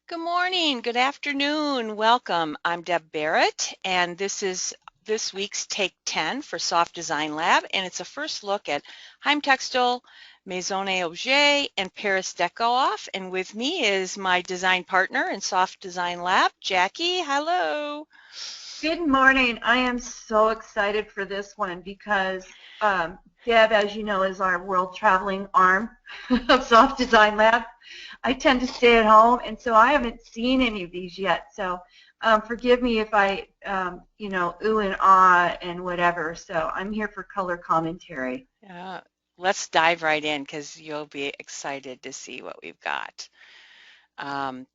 Good morning, good afternoon, welcome. I'm Deb Barrett, and this is this week's Take 10 for Soft Design Lab, and it's a first look at Heimtextil, Maison Objet, and Paris DecoOff. And with me is my design partner in Soft Design Lab, Jackie. Hello. Good morning. I am so excited for this one because Deb, as you know, is our world traveling arm of Soft Design Lab. I tend to stay at home, and so I haven't seen any of these yet. So forgive me if I, ooh and ah and whatever. So I'm here for color commentary. Uh, let's dive right in because you'll be excited to see what we've got. Um,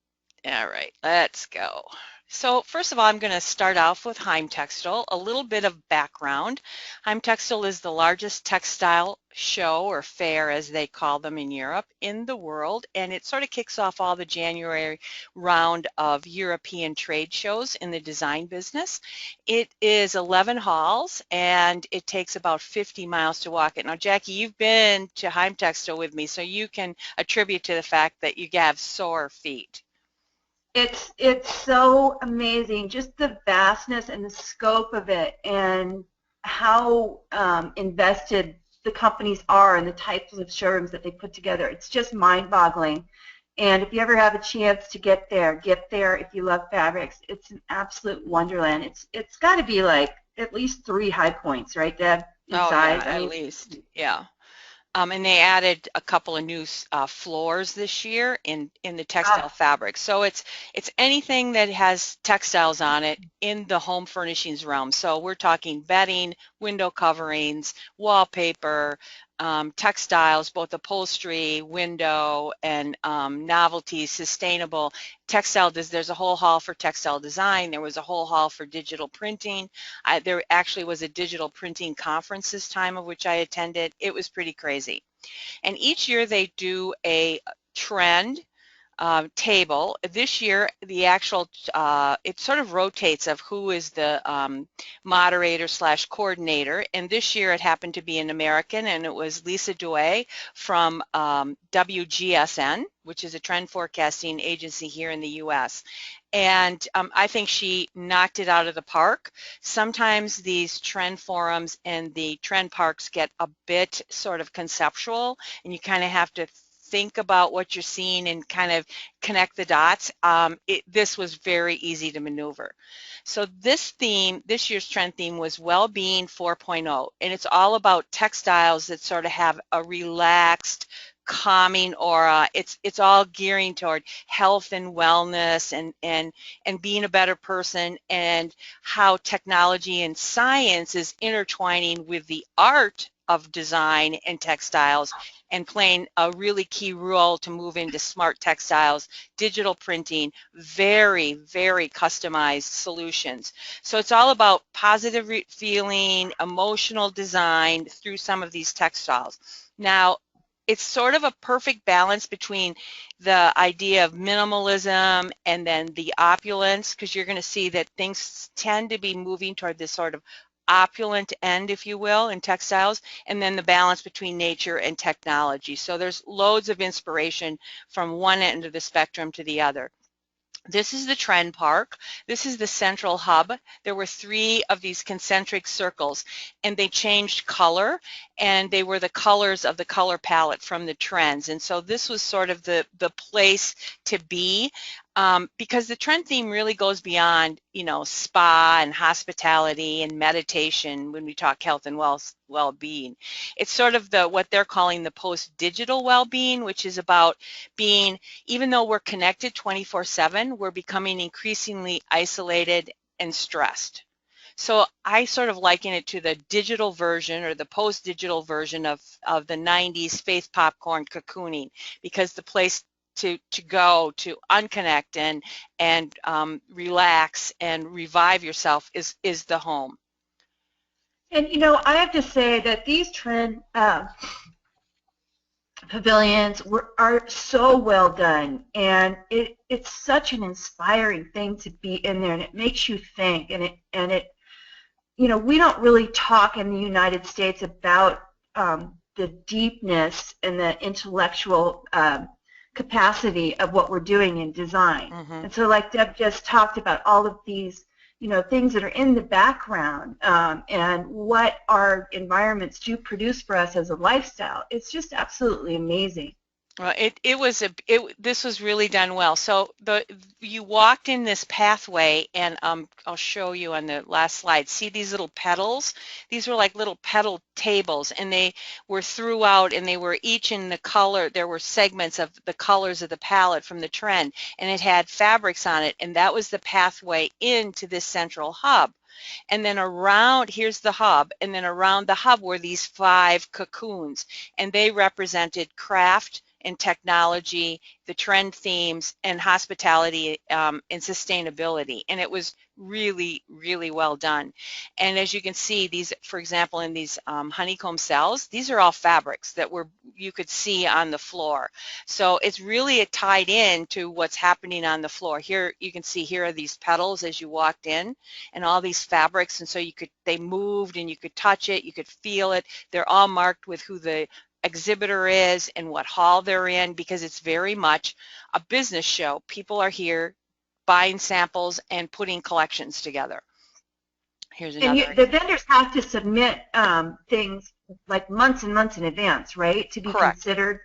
All right, let's go. So first of all, I'm going to start off with Heimtextil, a little bit of background. Heimtextil is the largest textile show or fair, as they call them in Europe, in the world, and it sort of kicks off all the January round of European trade shows in the design business. It is 11 halls, and it takes about 50 miles to walk it. Now, Jackie, you've been to Heimtextil with me, so you can attribute to the fact that you have sore feet. It's so amazing, just the vastness and the scope of it, and how invested the companies are in the types of showrooms that they put together. It's just mind-boggling. And if you ever have a chance to get there, get there. If you love fabrics, it's an absolute wonderland. It's got to be like at least 3 high points, right, Deb? Oh yeah, Inside. I at mean, least. Yeah. And they added a couple of new floors this year in the textile ah, fabric. So it's anything that has textiles on it in the home furnishings realm. So we're talking bedding, window coverings, wallpaper, textiles, both upholstery, window, and novelty, sustainable textile. There's a whole hall for textile design. There was a whole hall for digital printing. There actually was a digital printing conference this time of which I attended. It was pretty crazy. And each year they do a trend table. This year, the actual, it sort of rotates of who is the moderator slash coordinator. And this year it happened to be an American, and it was Lisa Douay from WGSN, which is a trend forecasting agency here in the U.S. And I think she knocked it out of the park. Sometimes these trend forums and the trend parks get a bit sort of conceptual, and you kind of have to think about what you're seeing and kind of connect the dots. This was very easy to maneuver. So this year's trend theme was Well-Being 4.0, and it's all about textiles that sort of have a relaxed, calming aura. It's all gearing toward health and wellness and being a better person, and how technology and science is intertwining with the art of design and textiles and playing a really key role to move into smart textiles, digital printing, very, very customized solutions. So it's all about positive feeling, emotional design through some of these textiles. Now, it's sort of a perfect balance between the idea of minimalism and then the opulence, because you're going to see that things tend to be moving toward this sort of opulent end, if you will, in textiles, and then the balance between nature and technology. So there's loads of inspiration from one end of the spectrum to the other. This is the trend park. This is the central hub. There were 3 of these concentric circles, and they changed color, and they were the colors of the color palette from the trends. And so this was sort of the place to be, because the trend theme really goes beyond, spa and hospitality and meditation when we talk health and well-being. It's sort of what they're calling the post-digital well-being, which is about being, even though we're connected 24/7, we're becoming increasingly isolated and stressed. So I sort of liken it to the digital version or the post-digital version of the 90s faith popcorn cocooning, because the place to go to unconnect and relax and revive yourself is the home. and I have to say that these trend pavilions are so well done, and it's such an inspiring thing to be in there, and it makes you think, and it we don't really talk in the United States about the deepness and the intellectual capacity of what we're doing in design. Mm-hmm. And so like Deb just talked about all of these, things that are in the background, and what our environments do produce for us as a lifestyle. It's just absolutely amazing. Well, this was really done well. So you walked in this pathway, and I'll show you on the last slide. See these little petals? These were like little petal tables, and they were throughout, and they were each in the color. There were segments of the colors of the palette from the trend, and it had fabrics on it, and that was the pathway into this central hub. And then around, here's the hub, and then around the hub were these 5 cocoons, and they represented craft and technology, the trend themes, and hospitality, and sustainability. And it was really, really well done. And as you can see, these, for example, in these honeycomb cells, these are all fabrics that you could see on the floor. So it's really tied in to what's happening on the floor. Here you can see, here are these petals as you walked in, and all these fabrics, and so they moved, and you could touch it, you could feel it. They're all marked with who the exhibitor is and what hall they're in, because it's very much a business show. People are here buying samples and putting collections together. Here's another. And the vendors have to submit things like months and months in advance, right, to be Correct. considered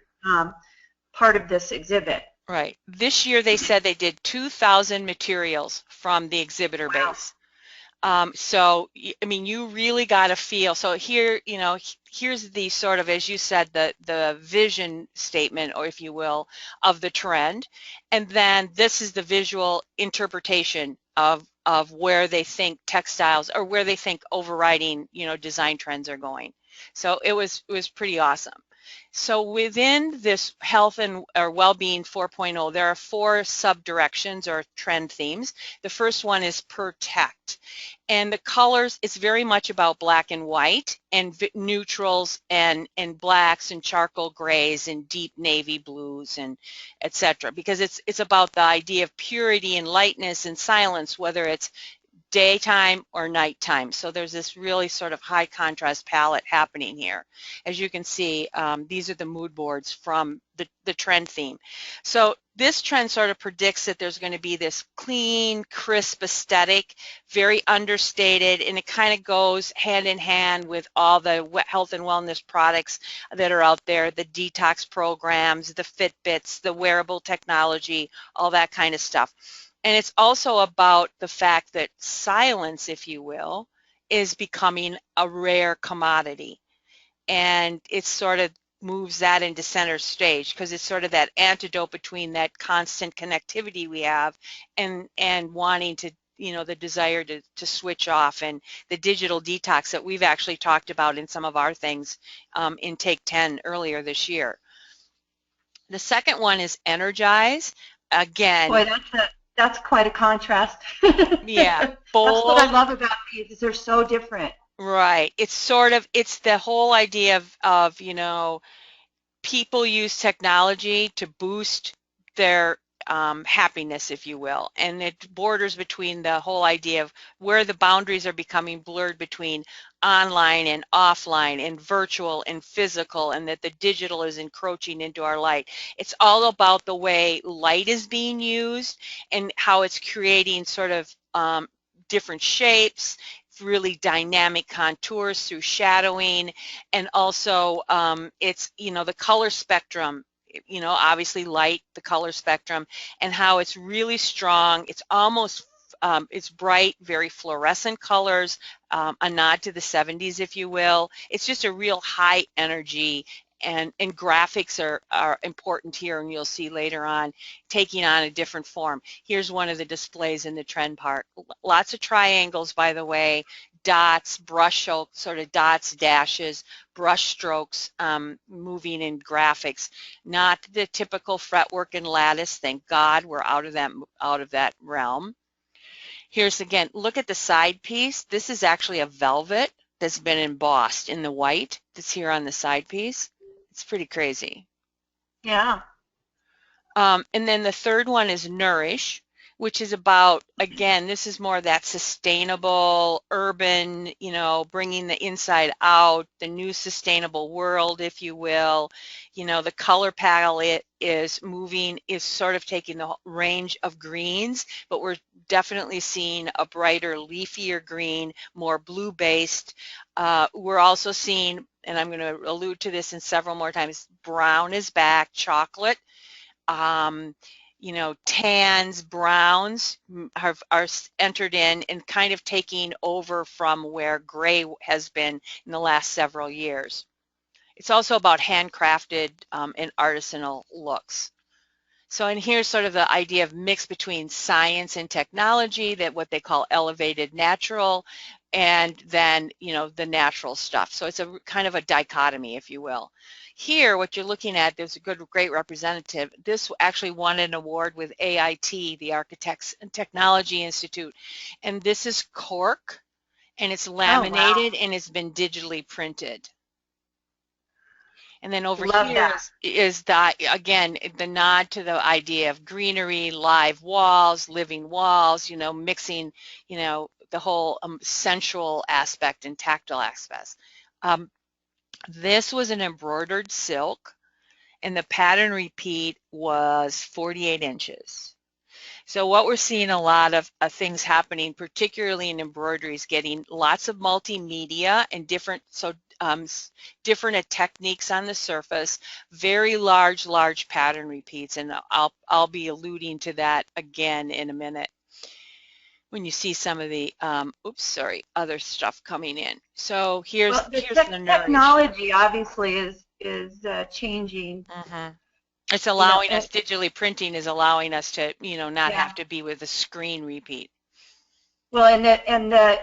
part of this exhibit. Right. This year they said they did 2,000 materials from the exhibitor Wow. base. So, I mean, you really got a feel. So here, here's the sort of, as you said, the vision statement, or if you will, of the trend. And then this is the visual interpretation of where they think textiles, or where they think overriding, design trends are going. So it was pretty awesome. So within this health and or well-being 4.0, there are 4 sub-directions or trend themes. The first one is protect. And the colors, it's very much about black and white, and neutrals, and blacks, and charcoal grays, and deep navy blues, and etc. Because it's about the idea of purity and lightness and silence, whether it's daytime or nighttime. So there's this really sort of high contrast palette happening here. As you can see, these are the mood boards from the trend theme. So this trend sort of predicts that there's going to be this clean, crisp aesthetic, very understated, and it kind of goes hand in hand with all the health and wellness products that are out there, the detox programs, the Fitbits, the wearable technology, all that kind of stuff. And it's also about the fact that silence, if you will, is becoming a rare commodity. And it sort of moves that into center stage, because it's sort of that antidote between that constant connectivity we have and wanting to, the desire to switch off, and the digital detox that we've actually talked about in some of our things in Take 10 earlier this year. The second one is energize. Again, boy, that's quite a contrast. Yeah, bold. That's what I love about these, is they're so different. Right. It's the whole idea of people use technology to boost their happiness, if you will. And it borders between the whole idea of where the boundaries are becoming blurred between online and offline, and virtual and physical, and that the digital is encroaching into our light. It's all about the way light is being used, and how it's creating sort of different shapes, really dynamic contours through shadowing, and also it's the color spectrum, obviously light, the color spectrum, and how it's really strong. It's almost it's bright, very fluorescent colors, a nod to the 70s, if you will. It's just a real high energy, and graphics are important here, and you'll see later on taking on a different form. Here's one of the displays in the trend part. Lots of triangles, by the way, dots, brush sort of dots, dashes, brush strokes, moving in graphics. Not the typical fretwork and lattice. Thank God we're out of that realm. Here's again, look at the side piece. This is actually a velvet that's been embossed in the white that's here on the side piece. It's pretty crazy. Yeah. And then the third one is nourish. which is about, again, this is more that sustainable, urban, you know, bringing the inside out, the new sustainable world, if you will. You know, the color palette is moving, is sort of taking the range of greens, but we're definitely seeing a brighter, leafier green, more blue-based. We're also seeing, and I'm going to allude to this in several more times, brown is back, chocolate. Um, you know, tans, browns are entered in and kind of taking over from where gray has been in the last several years. It's also about handcrafted and artisanal looks. So, and here's sort of the idea of mix between science and technology, that what they call elevated natural, and then, you know, the natural stuff. So it's a kind of a dichotomy, if you will. Here, what you're looking at, there's a great representative. This actually won an award with AIT, the Architects and Technology Institute. And this is cork, and it's laminated, and it's been digitally printed. And then over Love here that. is that, again, the nod to the idea of greenery, live walls, living walls, you know, mixing, you know, the whole sensual aspect and tactile aspects. This was an embroidered silk, and the pattern repeat was 48 inches. So what we're seeing a lot of things happening, particularly in embroidery, is getting lots of multimedia and different, different techniques on the surface, very large pattern repeats, and I'll be alluding to that again in a minute when you see some of the, other stuff coming in. So here's Well, the the nourish. technology obviously is changing. It's You know, allowing us, digitally printing is allowing us to, you know, not yeah. have to be with a screen repeat. Well, and the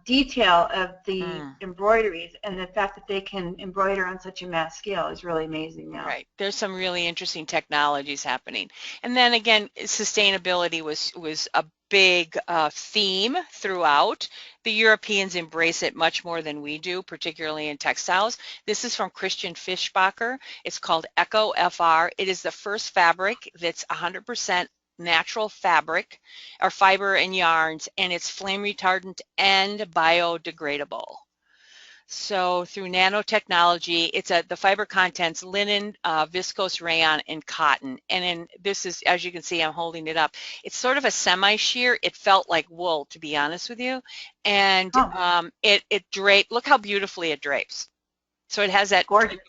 detail of the embroideries and the fact that they can embroider on such a mass scale is really amazing now. Right. There's some really interesting technologies happening. And then again, sustainability was a big theme throughout. The Europeans embrace it much more than we do, particularly in textiles. This is from Christian Fischbacher. It's called Eco FR. It is the first fabric that's 100% natural fabric or fiber and yarns, and it's flame retardant and biodegradable. So through nanotechnology, the fiber contents linen, viscose rayon, and cotton. And then this is, as you can see, I'm holding it up. It's sort of a semi-sheer. It felt like wool, to be honest with you. And it draped. Look how beautifully it drapes. So it has that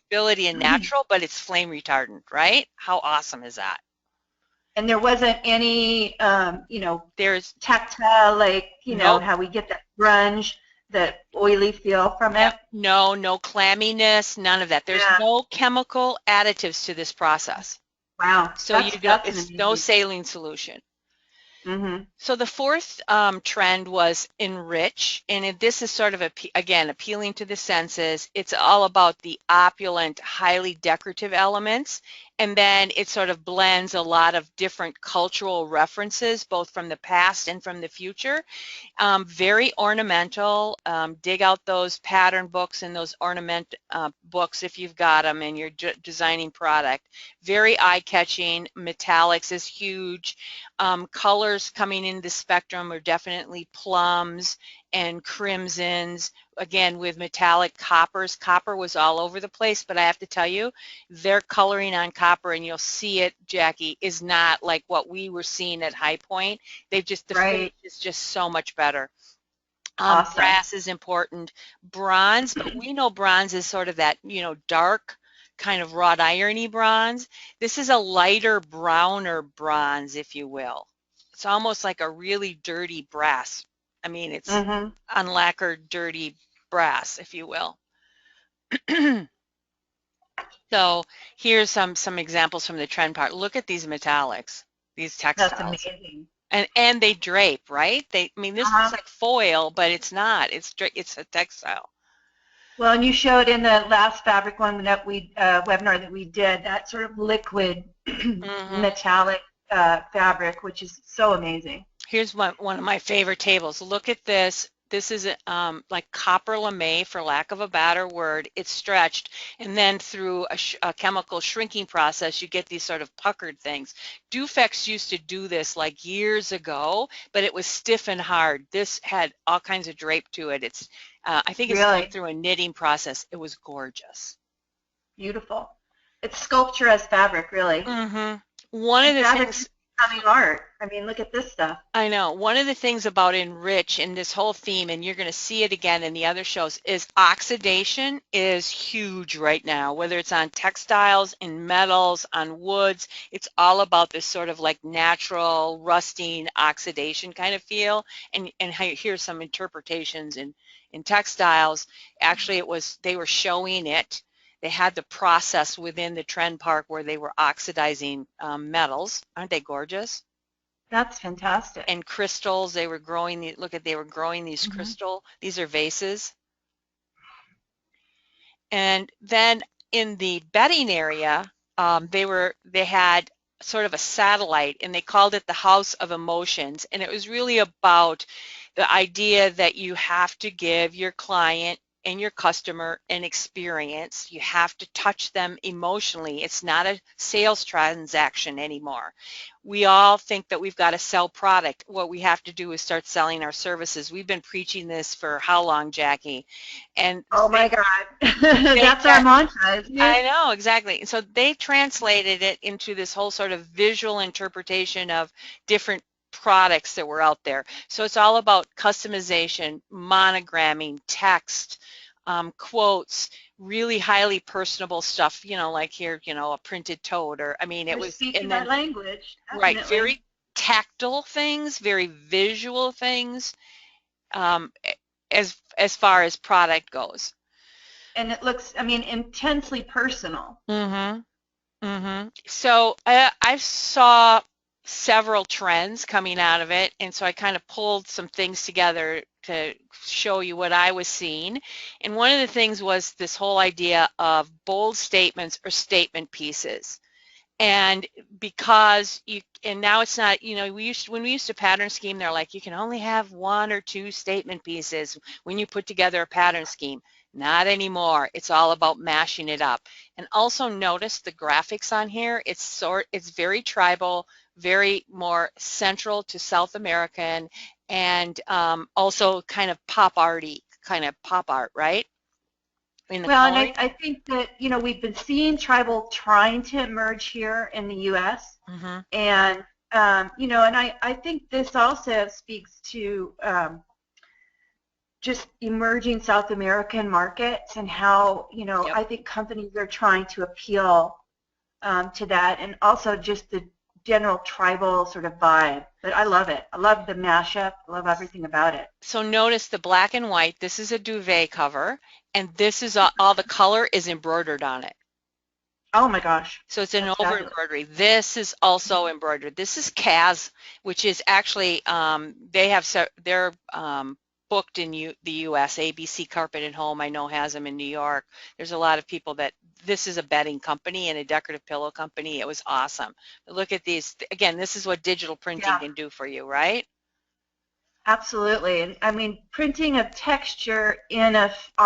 ability in natural, but it's flame retardant, right? How awesome is that? And there wasn't any, you know, there's tactile, like, you know, how we get that grunge, that oily feel from it. No clamminess, none of that. There's no chemical additives to this process. Wow. So it's no saline solution. So the fourth trend was enrich, and this is sort of, again, appealing to the senses. It's all about the opulent, highly decorative elements, and then it sort of blends a lot of different cultural references, both from the past and from the future. Very ornamental. Dig out those pattern books and those ornament books if you've got them and you're designing product. Very eye-catching. Metallics is huge. Colors coming in the spectrum are definitely plums and crimsons. Again, with metallic coppers. Copper was all over the place, but I have to tell you, their coloring on copper, and you'll see it, Jackie, is not like what we were seeing at High Point. They've just, the finish is just so much better. Awesome. Brass is important. Bronze, but we know bronze is sort of that, you know, dark kind of wrought irony bronze. This is a lighter, browner bronze, if you will. It's almost like a really dirty brass. I mean, it's unlacquered, dirty brass, if you will. So here's some examples from the trend part. Look at these metallics, these textiles. That's amazing. And they drape, right? I mean, this looks like foil, but it's not. It's a textile. Well, and you showed in the last fabric one that webinar that we did, that sort of liquid metallic fabric, which is so amazing. Here's one of my favorite tables. Look at this. this is like copper lame, for lack of a better word. It's stretched, and then through a chemical shrinking process, you get these sort of puckered things. Dufex used to do this like years ago, but it was stiff and hard. This had all kinds of drape to it. It's I think it's done Really through a knitting process. It was gorgeous. beautiful. It's sculpture as fabric, really. Mm-hmm. One of And the fabric things is becoming art. I mean, look at this stuff. I know. One of the things about Enrich in this whole theme, and you're going to see it again in the other shows, is oxidation is huge right now, whether it's on textiles, in metals, on woods. It's all about this sort of like natural rusting oxidation kind of feel. And here's some interpretations in textiles. Actually, they were showing it. They had the process within the trend park where they were oxidizing metals. Aren't they gorgeous? That's fantastic. And crystals, they were growing these Mm-hmm. these are vases. And then in the bedding area, they had sort of a satellite, and they called it the House of Emotions. And it was really about the idea that you have to give your client and your customer an experience. You have to touch them emotionally. It's not a sales transaction anymore. We all think that we've got to sell product. What we have to do is start selling our services. We've been preaching this for how long, Jackie? And Oh my God. That's our mantra, isn't I it? know, exactly. And so they translated it into this whole sort of visual interpretation of different products that were out there. So it's all about customization, monogramming, text, quotes, really highly personable stuff, like here, a printed toad, or I mean, it You're was, speaking and my then, language, right, definitely. very tactile things, very visual things, um, as far as product goes. And it looks, I mean, intensely personal. Mm-hmm. So I saw several trends coming out of it, and so I kind of pulled some things together to show you what I was seeing. And one of the things was this whole idea of bold statements or statement pieces. And and now it's not, when we used to pattern scheme, they're like, you can only have one or two statement pieces when you put together a pattern scheme. Not anymore. It's all about mashing it up. And also notice the graphics on here. It's very tribal, very more central to South American, and also kind of pop arty, kind of pop art, right? In the Well, and coloring. I think that, we've been seeing tribal trying to emerge here in the U.S. Mm-hmm. And, and I think this also speaks to just emerging South American markets and how, Yep. I think companies are trying to appeal to that, and also just the general tribal sort of vibe. But I love it. I love the mashup. I love everything about it. So notice the black and white. This is a duvet cover, and this is all the color is embroidered on it. Oh my gosh, So it's an that's over fabulous. embroidery. This is also embroidered. This is Kaz, which is actually they're booked in the U.S. ABC Carpet and Home, I know, has them in New York. There's a lot of people this is a bedding company and a decorative pillow company. It was awesome. But look at these. Again, this is what digital printing Yeah. can do for you, right? Absolutely. And I mean, printing of texture on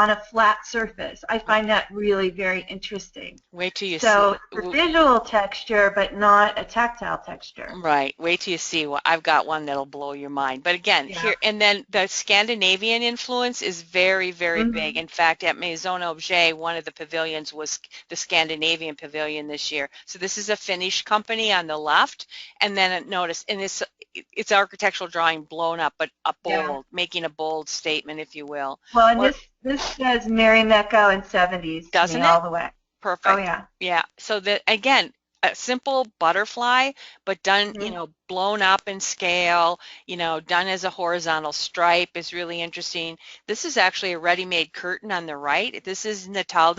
a flat surface, I find that really very interesting. Wait till you see. So it's a visual texture, but not a tactile texture. Right. Wait till you see what I've got, one that'll blow your mind. But again, Yeah. here and then the Scandinavian influence is very, very big. Mm-hmm. In fact, at Maison Objet, one of the pavilions was the Scandinavian pavilion this year. So this is a Finnish company on the left, and then notice, and it's architectural drawing blown up, but Yeah. making a bold statement, if you will. Well, and Or this says Mary Mecco in 70s to me doesn't it? all the way. Oh, Perfect. yeah. Yeah. So that again, a simple butterfly, but done, Mm-hmm. blown up in scale, done as a horizontal stripe is really interesting. This is actually a ready-made curtain on the right. This is Wow.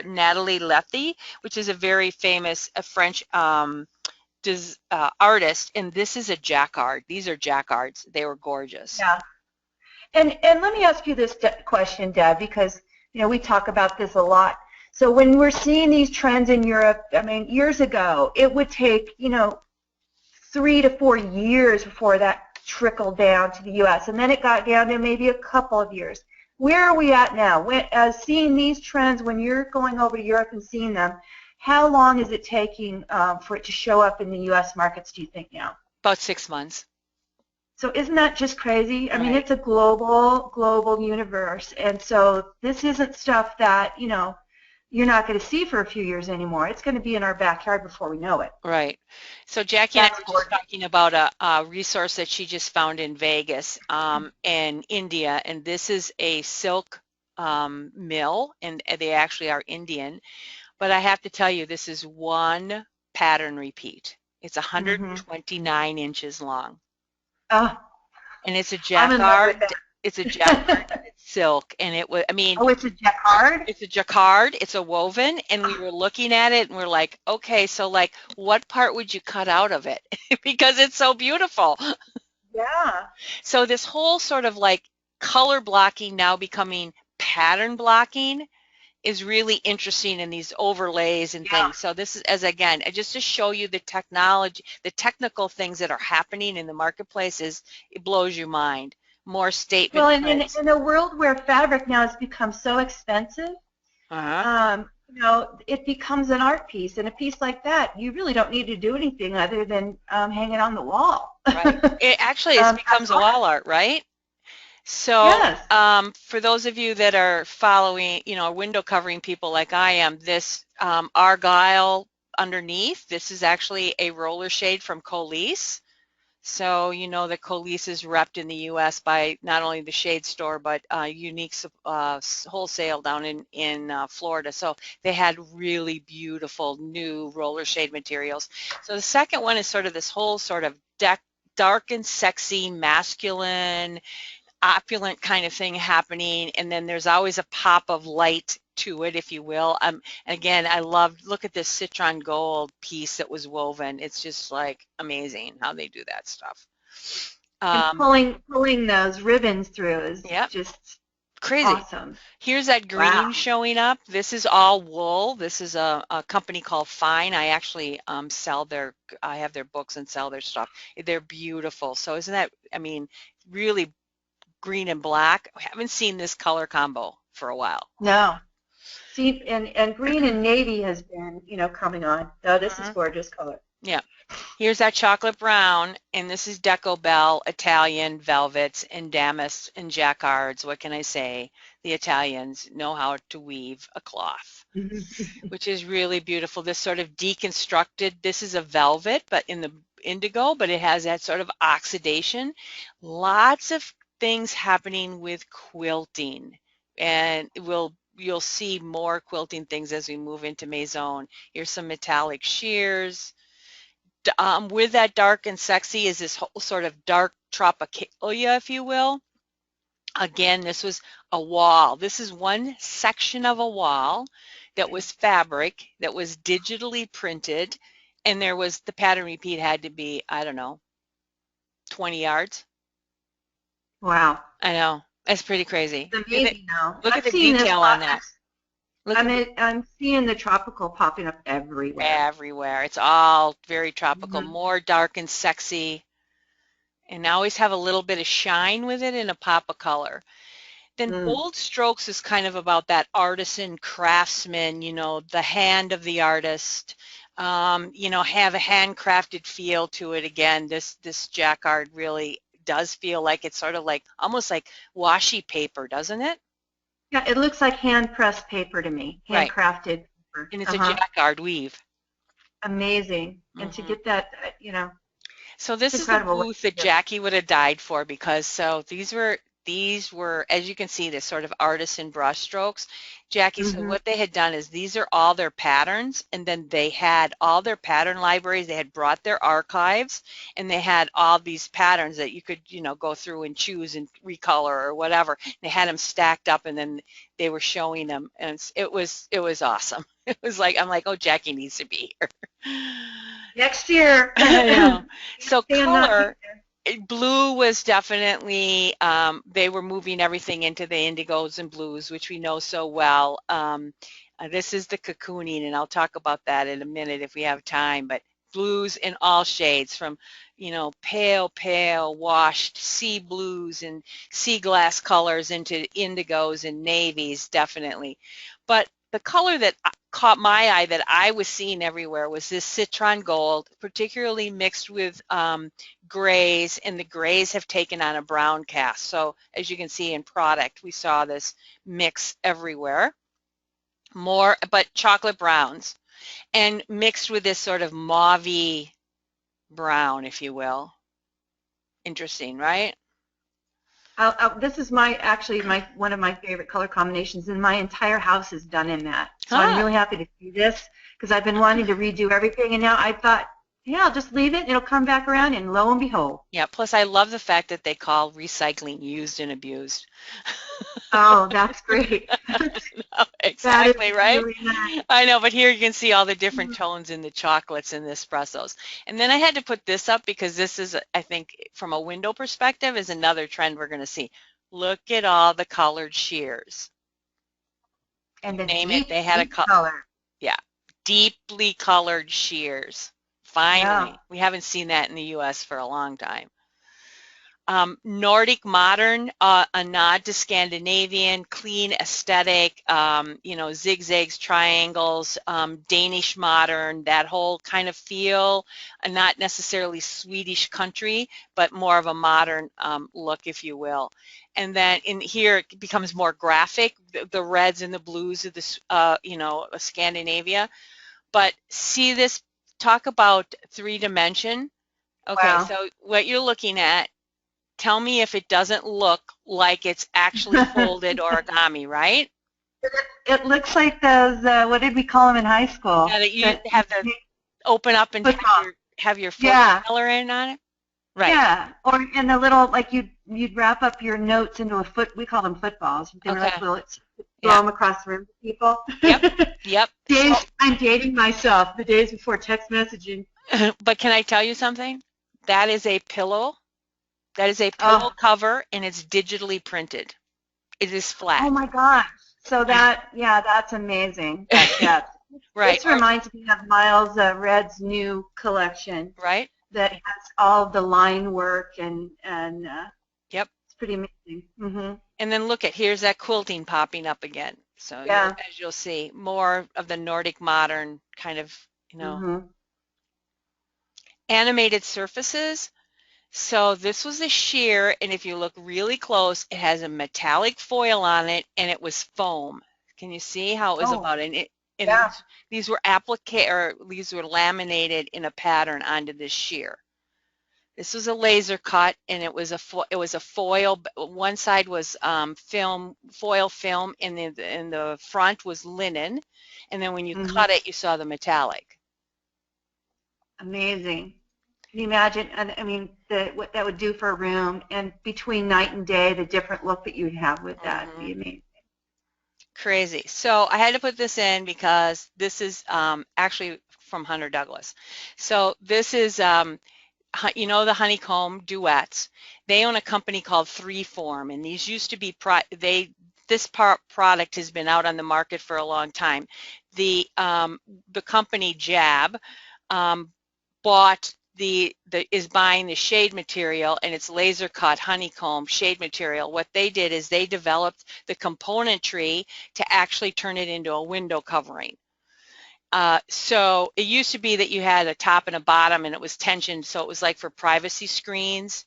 Natalie Lethy, which is a very famous French artist, and this is a jacquard. These are jacquards. They were gorgeous. Yeah. And let me ask you this question, Deb, because we talk about this a lot. So when we're seeing these trends in Europe, I mean, years ago, it would take 3 to 4 years before that trickled down to the U.S. and then it got down to maybe a couple of years. Where are we at now? Seeing these trends, when you're going over to Europe and seeing them, how long is it taking for it to show up in the U.S. markets, do you think now? About 6 months. So isn't that just crazy? I mean, Right. it's a global universe. And so this isn't stuff that, you're not going to see for a few years anymore. It's going to be in our backyard before we know it. Right. So Jackie and I That's were just gorgeous. talking about a resource that she just found in Vegas, in India, and this is a silk mill, and they actually are Indian. But I have to tell you, this is one pattern repeat. It's Mm-hmm. 129 inches long, Oh, and it's a I'm in love with jacquard. It's a jacquard, and it's silk, and it was. I mean, Oh, it's a jacquard? it's a jacquard, it's a woven, and we were looking at it and we're like, okay, so like what part would you cut out of it? Because it's so beautiful. Yeah. So this whole sort of like color blocking now becoming pattern blocking is really interesting in these overlays and Yeah. things. So this is, as again, just to show you the technology, the technical things that are happening in the marketplace it blows your mind. More Well, statement and prints. in a world where fabric now has become so expensive, Uh-huh. it becomes an art piece. And a piece like that, you really don't need to do anything other than hang it on the wall. Right. It actually it becomes That's a art. wall art, right? So, Yes. for those of you that are following, window covering people like I am, this argyle underneath, this is actually a roller shade from Colease. So, you know that Colease is repped in the U.S. by not only the shade store, but Unique Wholesale down in Florida. So they had really beautiful new roller shade materials. So the second one is sort of this whole sort of dark and sexy, masculine, opulent kind of thing happening, and then there's always a pop of light to it, if you will. Again, look at this citron gold piece that was woven. It's just like amazing how they do that stuff. And Um, pulling those ribbons through is yep, just crazy. awesome. Here's that Wow. green showing up. This is all wool. This is a company called Fine. I actually I have their books and sell their stuff. They're beautiful. So isn't that, I mean, really green and black. I haven't seen this color combo for a while. No. See, and green and navy has been, coming on. Oh, this is Mhm. gorgeous color. Yeah. Here's that chocolate brown, and this is Deco Bell, Italian velvets and damask and jacquards. What can I say? The Italians know how to weave a cloth, which is really beautiful. This sort of deconstructed, this is a velvet, but in the indigo, but it has that sort of oxidation. Lots of things happening with quilting, and you'll see more quilting things as we move into Maison. Here's some metallic shears. With that dark and sexy is this whole sort of dark tropicalia, if you will. Again, this was a wall. This is one section of a wall that was fabric that was digitally printed, and there was the pattern repeat had to be, I don't know, 20 yards. Wow. I know. That's pretty crazy. It's amazing now. Look at I've the seen this detail on that. Look at the I'm seeing the tropical popping up everywhere. everywhere. It's all very tropical, Hmm. more dark and sexy, and always have a little bit of shine with it and a pop of color. Then Mm. bold strokes is kind of about that artisan craftsman, the hand of the artist, have a handcrafted feel to it. Again, this jacquard really does feel like it's sort of like almost like washi paper, doesn't it? Yeah, it looks like hand pressed paper to me, Right. handcrafted paper. And it's a Uh-huh. jacquard weave. Amazing. And to Hmm. get that, So it's this is the incredible what booth that you do. Jackie would have died for, because these were, as you can see, this sort of artisan brush strokes. Jackie, so Hmm. what they had done is these are all their patterns, and then they had all their pattern libraries. They had brought their archives, and they had all these patterns that you could, go through and choose and recolor or whatever. They had them stacked up, and then they were showing them, and it was awesome. It was like, I'm like, oh, Jackie needs to be here. Next year. I know. Can't So stand not being color, blue was definitely, they were moving everything into the indigos and blues, which we know so well. This is the cocooning, and I'll talk about that in a minute if we have time, but blues in all shades, from, you know, pale washed sea blues and sea glass colors into indigos and navies, definitely. But the color that caught my eye that I was seeing everywhere was this citron gold, particularly mixed with grays, and the grays have taken on a brown cast. So as you can see in product, we saw this mix everywhere. More, but chocolate browns, and mixed with this sort of mauve brown, if you will. Interesting, right? This is actually one of my favorite color combinations, and my entire house is done in that. So I'm Huh. really happy to see this because I've been wanting to redo everything, and now I thought, yeah, I'll just leave it. It'll come back around, and lo and behold. Yeah, plus I love the fact that they call recycling used and abused. Oh, that's great. No, That is exactly, right? really nice. I know, but here you can see all the different tones in the chocolates and the espressos. And then I had to put this up because this is, I think, from a window perspective, is another trend we're going to see. Look at all the colored shears. And the Name it, deep, they had a deep color. yeah, deeply colored shears. Finally, Yeah. we haven't seen that in the U.S. for a long time. Nordic modern, a nod to Scandinavian, clean aesthetic, you know, zigzags, triangles, Danish modern, that whole kind of feel, not necessarily Swedish country, but more of a modern look, if you will. And then in here, it becomes more graphic, the reds and the blues of this, you know, Scandinavia. But see this, talk about three-dimension. Okay, Wow. so what you're looking at, tell me if it doesn't look like it's actually folded origami, right? It looks like those, what did we call them in high school? Yeah, that you That have to open up and football. have your fortune Yeah. teller in on it. Right. Yeah, or in the little, like you'd wrap up your notes into a we call them footballs. They were like Okay. little, blow Yeah. them across the room to people. Yep. Yep. So, I'm dating myself, the days before text messaging. but can I tell you something? That is a pillow. That is a pillow Oh, cover, and it's digitally printed. It is oh flat. my gosh. So yeah, that's amazing. Yeah. Right. This reminds me of Miles Red's new collection Right. that has all the line work and Yep. it's pretty amazing. And then look at, here's that quilting popping up again. So Yeah. as you'll see, more of the Nordic modern kind of, you know, Mhm. animated surfaces. So this was a sheer, and if you look really close, it has a metallic foil on it, and it was foam. Can you see how it was Oh, about it? And yeah. these were applique, or these were laminated in a pattern onto this sheer. This was a laser cut, and it was a foil. One side was foil film, and the front was linen, and then when you Mhm. cut it, you saw the metallic. Amazing. Can you imagine? And I mean, what that would do for a room, and between night and day, the different look that you'd have with that would Hmm. be amazing. Crazy. So I had to put this in because this is actually from Hunter Douglas. So this is, you know, the honeycomb duets. They own a company called Freeform, and these used to be this product has been out on the market for a long time. The company Jab bought is buying the shade material, and it's laser cut honeycomb shade material. What they did is they developed the componentry to actually turn it into a window covering. So it used to be that you had a top and a bottom, and it was tensioned, so it was like for privacy screens.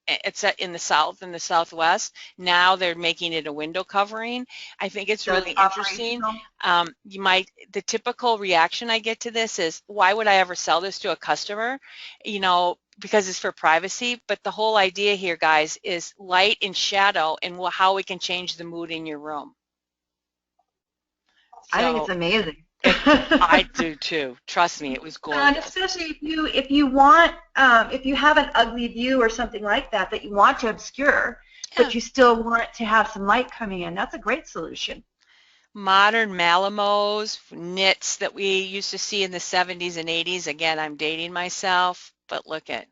It's in the South and the Southwest. Now they're making it a window covering. I think it's So it's really interesting. operational. The typical reaction I get to this is, why would I ever sell this to a customer? You know, because it's for privacy. But the whole idea here, guys, is light and shadow, and how we can change the mood in your room. I think it's So amazing. I do too. Trust me, it was And gorgeous. especially if you have an ugly view or something like that that you want to obscure, Yeah. but you still want it to have some light coming in, that's a great solution. Modern Malamos, knits that we used to see in the 70s and 80s. Again, I'm dating myself, but look at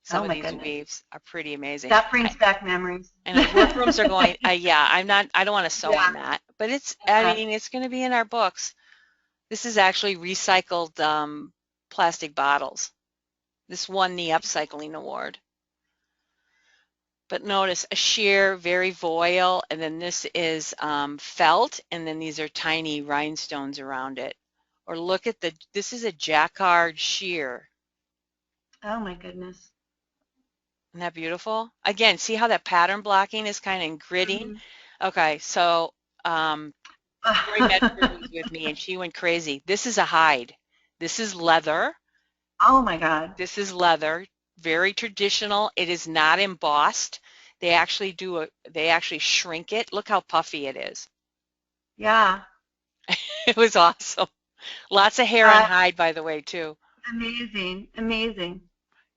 some Oh of my these goodness. weaves are pretty amazing. That brings back memories. And the workrooms are going, yeah, I don't want to sew Yeah. on that, but I mean, it's going to be in our books. This is actually recycled plastic bottles. This won the upcycling award. But notice a sheer, very voile, and then this is felt, and then these are tiny rhinestones around it. Or look at this is a jacquard sheer. Oh my goodness. Isn't that beautiful? Again, see how that pattern blocking is kind of gridding? Mm-hmm. Okay, so Lori Medford was with me and she went crazy. This is a hide. This is leather. Oh my God. This is leather, very traditional. It is not embossed. They actually they actually shrink it. Look how puffy it is. Yeah. It was awesome. Lots of hair on hide, by the way, too. Amazing. Amazing.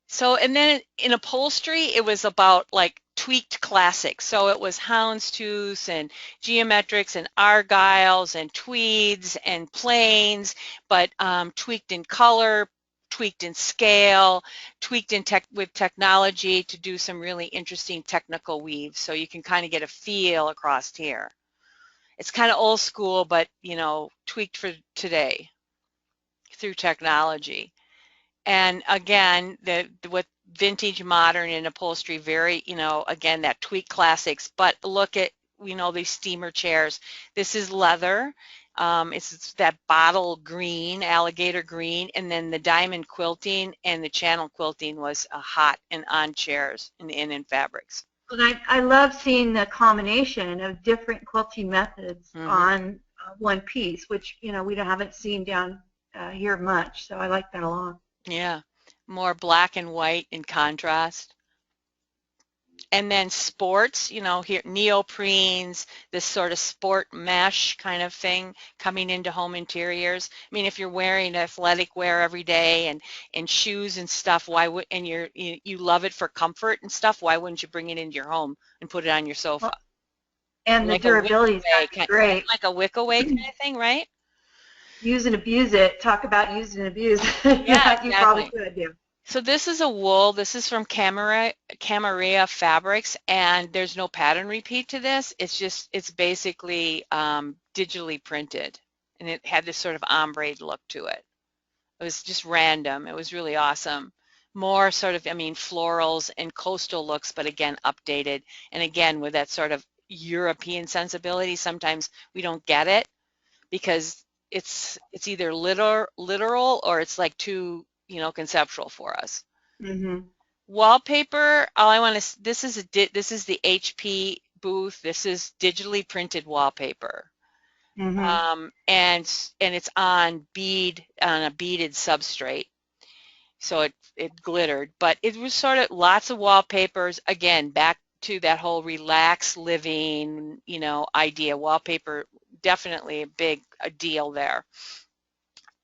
So, and then in upholstery, it was about like tweaked classics. So it was houndstooths and geometrics and argyles and tweeds and plains, but tweaked in color, tweaked in scale, tweaked in with technology to do some really interesting technical weaves. So you can kind of get a feel across here. It's kind of old school, but you know, tweaked for today through technology. And again, with vintage, modern, and upholstery, very, you know, again, that tweak classics. But look at, you know, these steamer chairs. This is leather. It's that bottle green, alligator green, and then the diamond quilting and the channel quilting was hot and on chairs and in fabrics. And I love seeing the combination of different quilting methods on one piece, which, you know, we haven't seen down here much. So I like that a lot. Yeah, more black and white in contrast. And then sports, you know, here neoprenes, this sort of sport mesh kind of thing coming into home interiors. I mean, if you're wearing athletic wear every day and shoes and stuff, why would, and you love it for comfort and stuff, why wouldn't you bring it into your home and put it on your sofa? Well, and like the durability is great. Like a wick away kind of thing, right? Use and abuse it. Talk about use and abuse. Yeah, exactly. You probably could do. So this is a wool. This is from Camarilla Fabrics, and there's no pattern repeat to this. It's basically digitally printed, and it had this sort of ombre look to it. It was just random. It was really awesome. More sort of, I mean, florals and coastal looks, but again, updated. And again, with that sort of European sensibility, sometimes we don't get it because it's either literal or it's like too, you know, conceptual for us. Wallpaper, all I want to, this is the HP booth. This is digitally printed wallpaper. And it's on a beaded substrate. So it glittered, but it was sort of lots of wallpapers. Again, back to that whole relaxed living, you know, idea. Wallpaper, definitely a big deal there.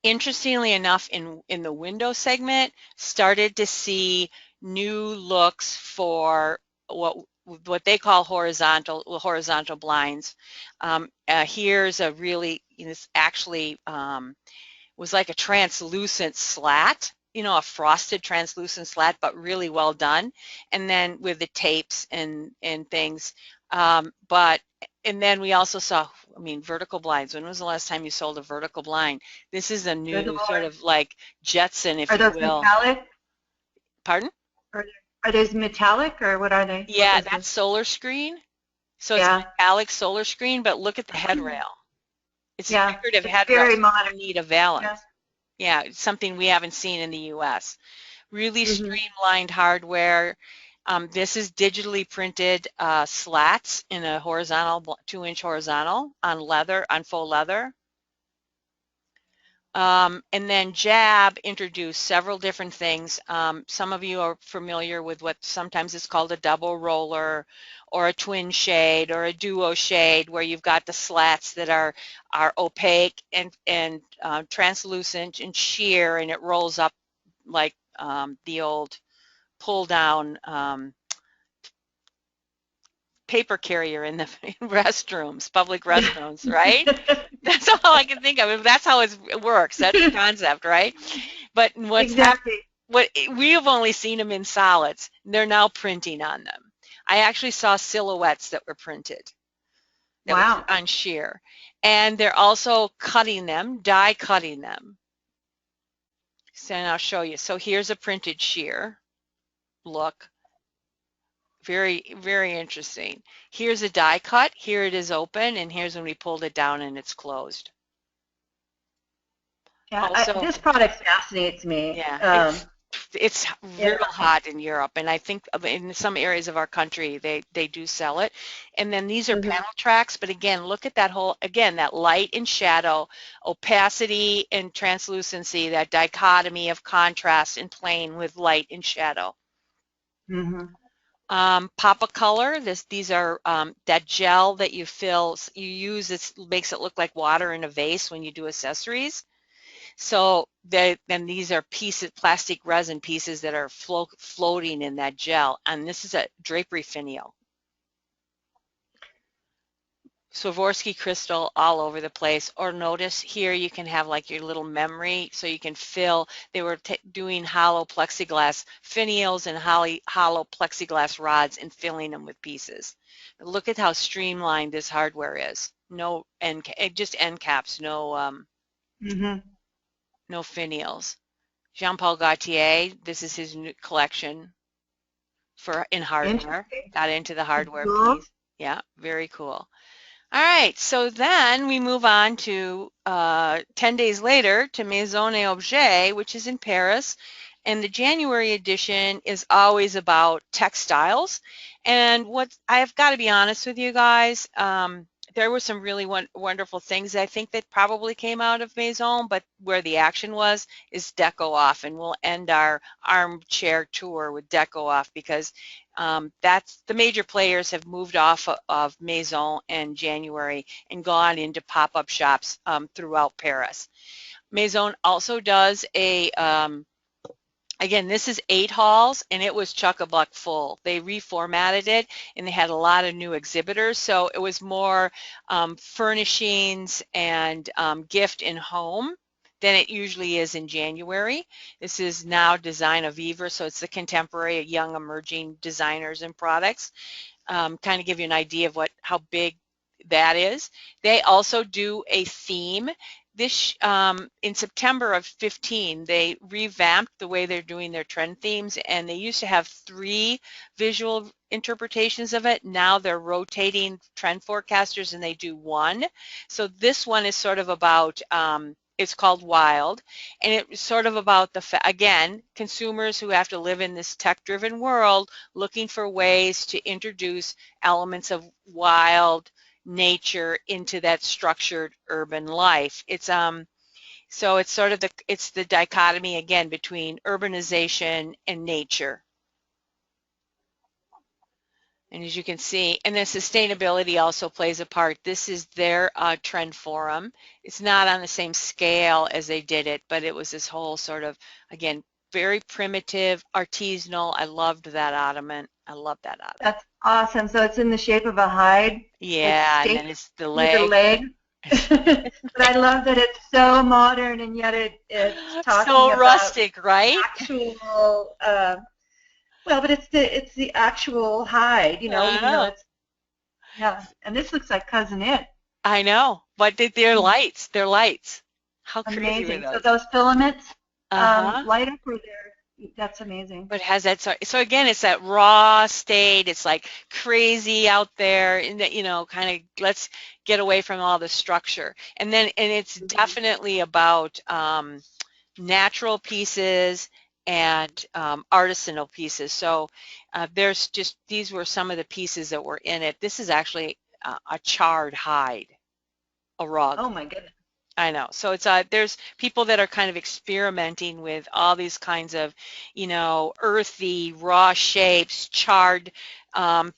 Interestingly enough, in the window segment, started to see new looks for what they call horizontal blinds. Here's a really, you know, this actually was like a translucent slat, you know, a frosted translucent slat, but really well done. And then with the tapes and things, and then we also saw, I mean, vertical blinds. When was the last time you sold a vertical blind? This is a new sort of like Jetson, if you will. Are those metallic? Pardon? Are those metallic or what are they? Yeah, that's solar screen. So it's a metallic solar screen, but look at the headrail. It's a decorative headrail. Very modern. Need a valance. Yeah, it's something we haven't seen in the U.S. Really streamlined hardware. This is digitally printed slats in a horizontal, 2-inch horizontal on leather, on faux leather. And then Jab introduced several different things. Some of you are familiar with what sometimes is called a double roller or a twin shade or a duo shade, where you've got the slats that are opaque and translucent and sheer, and it rolls up like the old pull down paper carrier in the restrooms, public restrooms, right? That's all I can think of. That's how it works. That's the concept, right? But what's we have only seen them in solids. They're now printing on them. I actually saw silhouettes that were printed. That were on sheer. And they're also cutting them, die cutting them. So and I'll show you. So here's a printed sheer look. Very, very interesting. Here's a die cut. Here it is open, and here's when we pulled it down and it's closed. Yeah, Also, this product fascinates me. yeah, it's Yeah. real hot in Europe, and I think in some areas of our country they do sell it. And then these are Mhm. panel tracks, but again, look at that whole, again, that light and shadow, opacity and translucency, that dichotomy of contrast and plane with light and shadow. Mhm. Pop of color. These are that gel that you fill, you use. It makes it look like water in a vase when you do accessories. So then these are pieces, plastic resin pieces that are floating in that gel, and this is a drapery finial. Swarovski crystal all over the place. Or notice here you can have like your little memory, so you can fill. They were doing hollow plexiglass finials and hollow plexiglass rods and filling them with pieces. But look at how streamlined this hardware is. No end, just end caps, Mhm. no finials. Jean-Paul Gaultier, this is his new collection in hardware. Interesting. Got into the hardware Cool. piece. Yeah, very cool. All right, so then we move on to 10 days later to Maison et Objet, which is in Paris. And the January edition is always about textiles. And what I've got to be honest with you guys, there were some really wonderful things I think that probably came out of Maison, but where the action was is DecoOff. And we'll end our armchair tour with DecoOff because that's the major players have moved off of Maison in January and gone into pop-up shops throughout Paris. Maison also does again, this is 8 halls, and it was chock-a-block full. They reformatted it, and they had a lot of new exhibitors, so it was more furnishings and gift and home than it usually is in January. This is now Design of Vivre, so it's the contemporary young emerging designers and products. Kind of give you an idea of how big that is. They also do a theme. This in September of 15, they revamped the way they're doing their trend themes, and they used to have 3 visual interpretations of it. Now they're rotating trend forecasters, and they do 1. So this one is sort of about it's called Wild, and it's sort of about again, consumers who have to live in this tech-driven world looking for ways to introduce elements of wild nature into that structured urban life. It's so it's sort of the dichotomy again between urbanization and nature. And as you can see, and then sustainability also plays a part. This is their trend forum. It's not on the same scale as they did it, but it was this whole sort of, again, very primitive, artisanal. I loved that ottoman. I love that ottoman. That's awesome. So it's in the shape of a hide, like Yeah, and steak then it's the through the leg. leg. But I love that it's so modern, and yet it's talking So about rustic, right? actual. Well, but it's the actual hide, I even though know. it's, yeah. And this looks like Cousin It. I know, but they're Mm, lights. They're lights. How crazy were Amazing. So those? those filaments Uh-huh. light up, or that's amazing. But it has that, so again, it's that raw state. It's like crazy out there, and that, kind of let's get away from all the structure. And it's Mhm. definitely about natural pieces and artisanal pieces. So these were some of the pieces that were in it. This is actually a charred hide, a rug. Oh my goodness. I know. So it's there's people that are kind of experimenting with all these kinds of, earthy, raw shapes, charred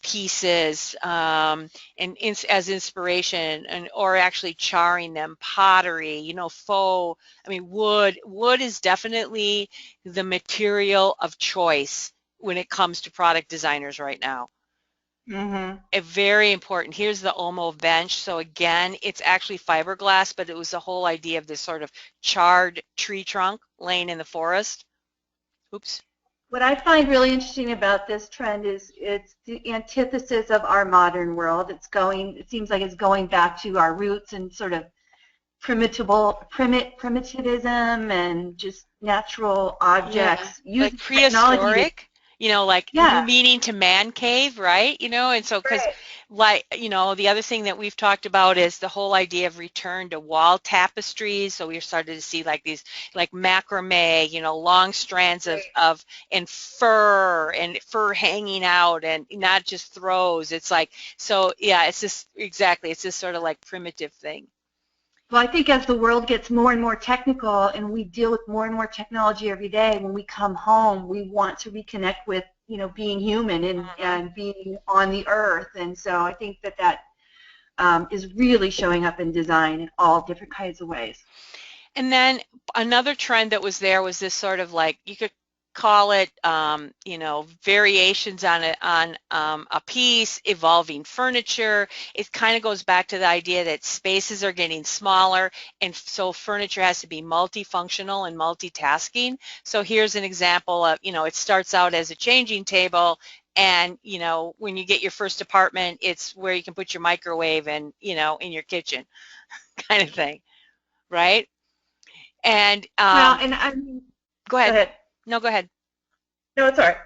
pieces, as inspiration, or actually charring them, pottery, faux. I mean, wood. Wood is definitely the material of choice when it comes to product designers right now. Hmm. Very important. Here's the Omo bench. So again, it's actually fiberglass, but it was the whole idea of this sort of charred tree trunk laying in the forest. Oops. What I find really interesting about this trend is it's the antithesis of our modern world. It seems like it's going back to our roots and sort of primitivism and just natural Yeah, objects like using technology to, prehistoric, like new yeah, meaning to man cave, right? And so because right. like, the other thing that we've talked about is the whole idea of return to wall tapestries. So we're starting to see like these like macrame, long strands of Right. and fur hanging out and not just throws. It's like, so yeah, it's just exactly, it's this sort of like primitive thing. Well, I think as the world gets more and more technical and we deal with more and more technology every day, when we come home, we want to reconnect with, being human Mhm. and being on the earth. And so I think that is really showing up in design in all different kinds of ways. And then another trend that was there was this sort of like, you could call it, variations on a piece, evolving furniture. It kind of goes back to the idea that spaces are getting smaller, and so furniture has to be multifunctional and multitasking. So here's an example of, it starts out as a changing table, and when you get your first apartment, it's where you can put your microwave and, in your kitchen kind of thing, right? And Well, and I mean, go go ahead. ahead. No, go ahead. No, it's all right.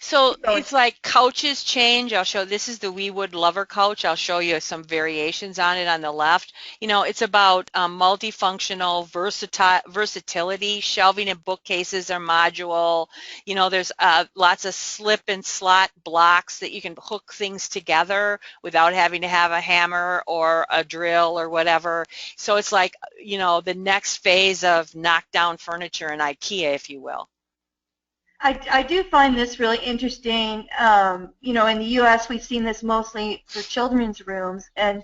So Keep going. it's like couches change. I'll show, this is the We Wood Lover couch. I'll show you some variations on it on the left. It's about multifunctional versatility. Shelving and bookcases are modular. There's lots of slip and slot blocks that you can hook things together without having to have a hammer or a drill or whatever. So it's like, the next phase of knockdown furniture in IKEA, if you will. I do find this really interesting. In the U.S., we've seen this mostly for children's rooms, and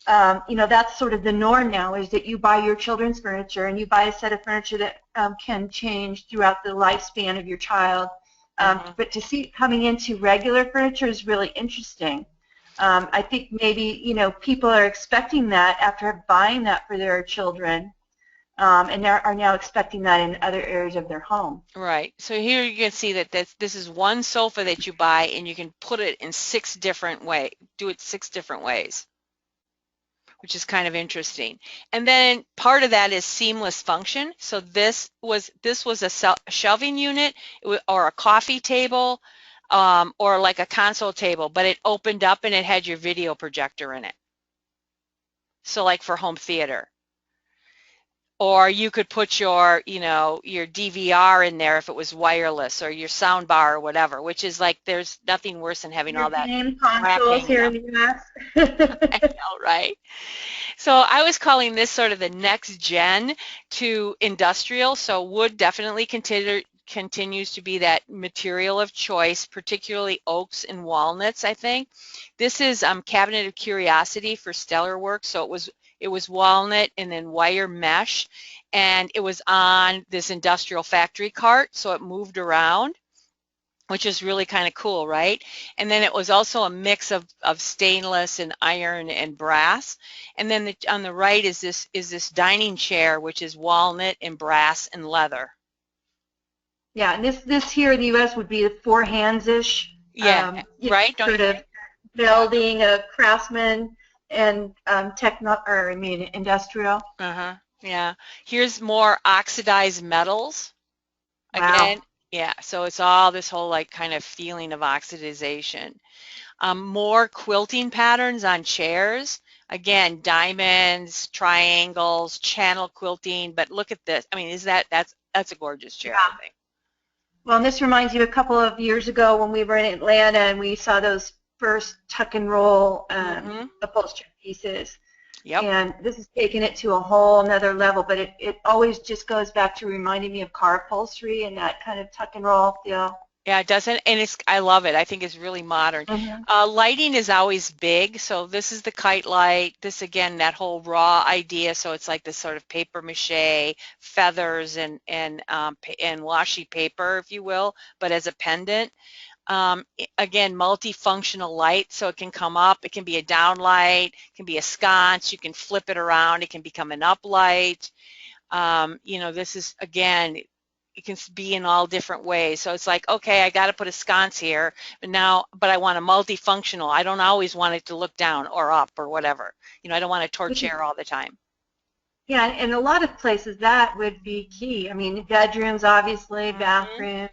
that's sort of the norm now, is that you buy your children's furniture and you buy a set of furniture that can change throughout the lifespan of your child. Mhm. But to see it coming into regular furniture is really interesting. I think maybe, people are expecting that after buying that for their children, and are now expecting that in other areas of their home. Right. So here you can see that this is one sofa that you buy, and you can put it in do it 6 different ways, which is kind of interesting. And then part of that is seamless function. So this was a shelving unit, or a coffee table, or like a console table, but it opened up and it had your video projector in it. So like for home theater. Or you could put your DVR in there if it was wireless, or your sound bar or whatever, which is like, there's nothing worse than having Your all that game crap consoles hanging here in up. the U.S. I know, right? So I was calling this sort of the next gen to industrial. So wood definitely continues to be that material of choice, particularly oaks and walnuts, I think. This is Cabinet of Curiosity for Stellar Work. So it was walnut and then wire mesh, and it was on this industrial factory cart, so it moved around, which is really kind of cool, right? And then it was also a mix of stainless and iron and brass. And then on the right is this dining chair, which is walnut and brass and leather. Yeah, and this here in the U.S. would be the four hands-ish, Yeah, right? Don't you sort of think? melding a craftsman and industrial. Uh-huh. Yeah. Here's more oxidized metals. Wow. Again, yeah, so it's all this whole like kind of feeling of oxidization. More quilting patterns on chairs. Again, diamonds, triangles, channel quilting. But look at this. I mean, that's a gorgeous chair, I Yeah. think. Well, and this reminds you a couple of years ago when we were in Atlanta and we saw those first tuck and roll Mm-hmm. upholstery pieces. Yep. And this is taking it to a whole another level, but it always just goes back to reminding me of car upholstery and that kind of tuck and roll feel. Yeah, it doesn't, and I love it. I think it's really modern. Hmm. Lighting is always big, so this is the kite light. This again, that whole raw idea. So it's like this sort of paper mache, feathers, and washi paper, if you will, but as a pendant. Again, multifunctional light, so it can come up. It can be a down light, it can be a sconce. You can flip it around. It can become an up light. This is, again, it can be in all different ways. So it's like, okay, I got to put a sconce here, but I want a multifunctional. I don't always want it to look down or up or whatever. I don't want a torch Which is chair all the time. Yeah, in a lot of places that would be key. I mean, bedrooms, obviously, Mhm. bathrooms.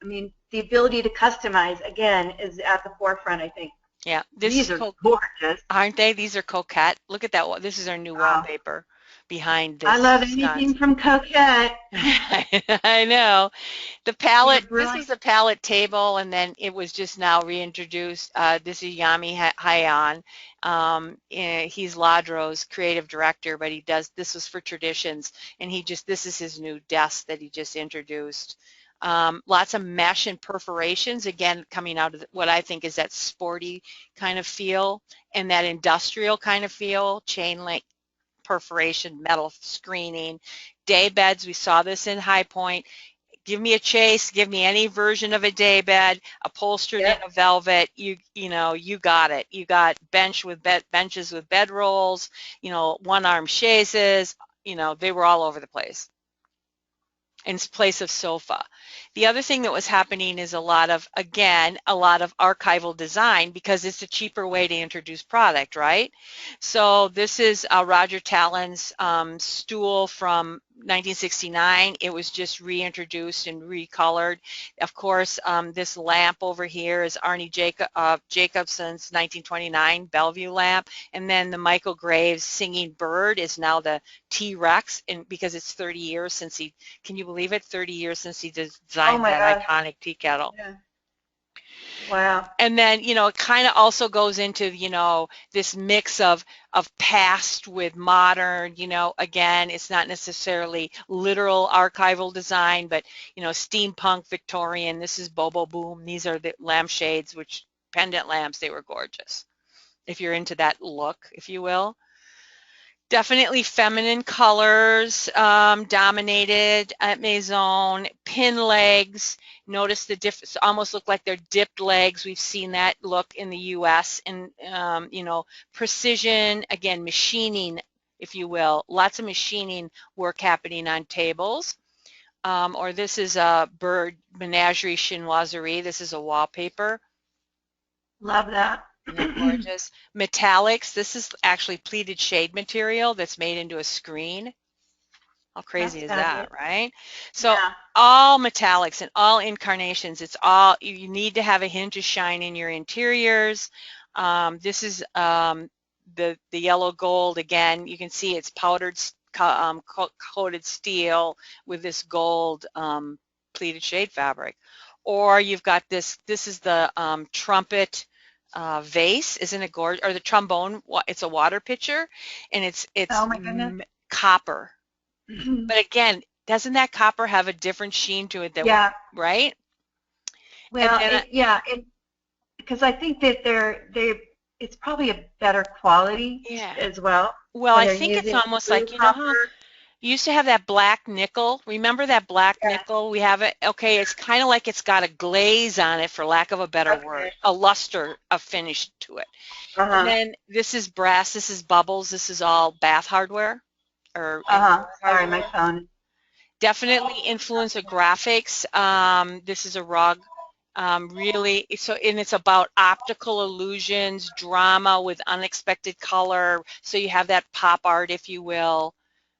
I mean, the ability to customize, again, is at the forefront, I think. Yeah, this is These are gorgeous. aren't they? These are coquette. Look at that. This is our new Wow. wallpaper behind I this love anything sconce. from Coquette. I know. The They're palette, this brilliant. is the palette table, and then it was just now reintroduced. This is Yami Hayan. He's Ladro's creative director, but this was for traditions, and this is his new desk that he just introduced. Lots of mesh and perforations, again, coming out of what I think is that sporty kind of feel and that industrial kind of feel, chain link perforation, metal screening. Day beds, we saw this in High Point. Give me a chase, give me any version of a day bed, upholstered in Yep. a velvet, you got it. You got benches with bed rolls, one-arm chaises, they were all over the place in place of sofa. The other thing that was happening is a lot of archival design because it's a cheaper way to introduce product, right? So this is Roger Talon's stool from 1969. It was just reintroduced and recolored. Of course, this lamp over here is Jacobson's 1929 Bellevue lamp. And then the Michael Graves singing bird is now the T-Rex, and because it's 30 years since can you believe it? 30 years since he Oh designed my that gosh. iconic tea kettle. Yeah. Wow. And then, it kind of also goes into, this mix of past with modern, again, it's not necessarily literal archival design, but, steampunk, Victorian. This is Bobo Boom. These are the lampshades, which pendant lamps, they were gorgeous. If you're into that look, if you will. Definitely feminine colors dominated at Maison. Pin legs. Notice the difference. Almost look like they're dipped legs. We've seen that look in the U.S. And precision. Again, machining, if you will. Lots of machining work happening on tables. Or this is a bird menagerie chinoiserie. This is a wallpaper. Love that. Isn't that gorgeous? Metallics, this is actually pleated shade material that's made into a screen. How crazy That's is fabulous. that, right? So Yeah. all metallics and all incarnations, you need to have a hint of shine in your interiors. This is the yellow gold. Again, you can see it's powdered, coated steel with this gold pleated shade fabric. Or you've got this is the trumpet vase, isn't it gorgeous? Or the trombone, it's a water pitcher, and it's Oh my goodness. copper. But again, doesn't that copper have a different sheen to it that, Yeah. right? And Well, then, because I think that it's probably a better quality yeah. as well Well, when I they're think it's using almost blue like, how copper. you used to have that black nickel. Remember that black Yeah. nickel? We have it. Okay, it's kind of like it's got a glaze on it, for lack of a better Okay. word, a luster, a finish to it. And Uh-huh. then this is brass, this is bubbles, this is all bath hardware or Uh-huh. indoor Sorry, my hardware. phone. Definitely influence of graphics. This is a rug. Really, and it's about optical illusions, drama with unexpected color. So you have that pop art, if you will.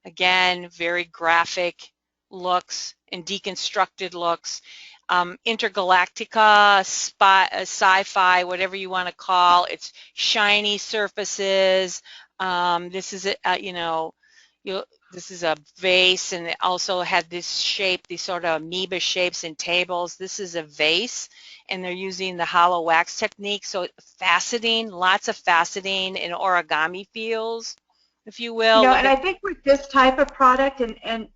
Again, very graphic looks and deconstructed looks. Intergalactica, sci-fi, whatever you want to call. It's shiny surfaces. This is you this is a vase, and it also had this shape, these sort of amoeba shapes in tables. This is a vase, and they're using the hollow wax technique. So faceting, lots of faceting and origami feels, if you will. Look And at, I think with this type of product and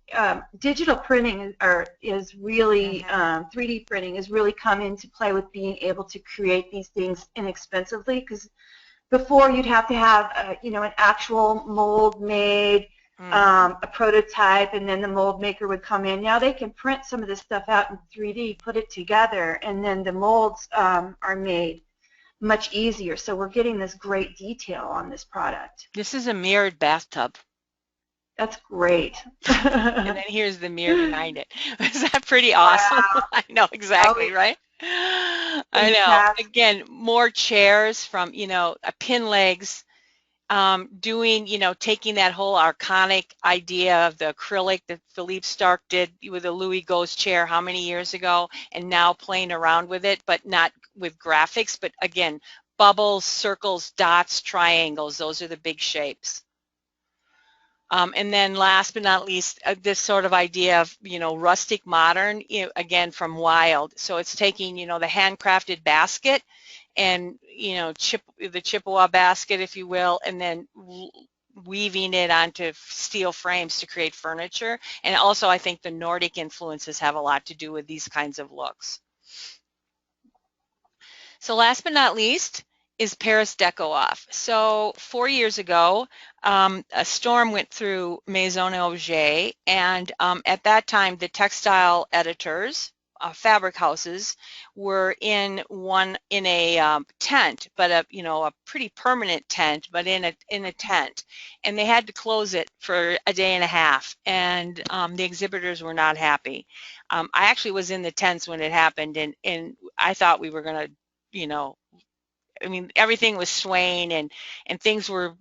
digital printing is really, mhm, 3D printing has really come into play with being able to create these things inexpensively, because before you'd have to have an actual mold made, mhm. a prototype, and then the mold maker would come in. Now they can print some of this stuff out in 3D, put it together, and then the molds are made much easier. So we're getting this great detail on this product. This is a mirrored bathtub. That's great. And then here's the mirror behind it. Is that pretty awesome? Wow. I know Oh, exactly, right? I know. fantastic. Again, more chairs from, pin legs. doing, taking that whole archonic idea of the acrylic that Philippe Starck did with the Louis Gauze chair how many years ago, and now playing around with it, but not with graphics, but again, bubbles, circles, dots, triangles, those are the big shapes. And then last but not least, this sort of idea of, rustic modern, again, from Wild. So it's taking, the handcrafted basket and, the Chippewa basket, if you will, and then weaving it onto steel frames to create furniture. And also, I think the Nordic influences have a lot to do with these kinds of looks. So last but not least is Paris DecoOff. So 4 years ago, a storm went through Maison and Objet, and at that time, the textile editors, fabric houses, were in a tent, but a pretty permanent tent, but in a tent, and they had to close it for a day and a half, and the exhibitors were not happy. I actually was in the tents when it happened, and I thought we were going to, I mean, everything was swaying and things were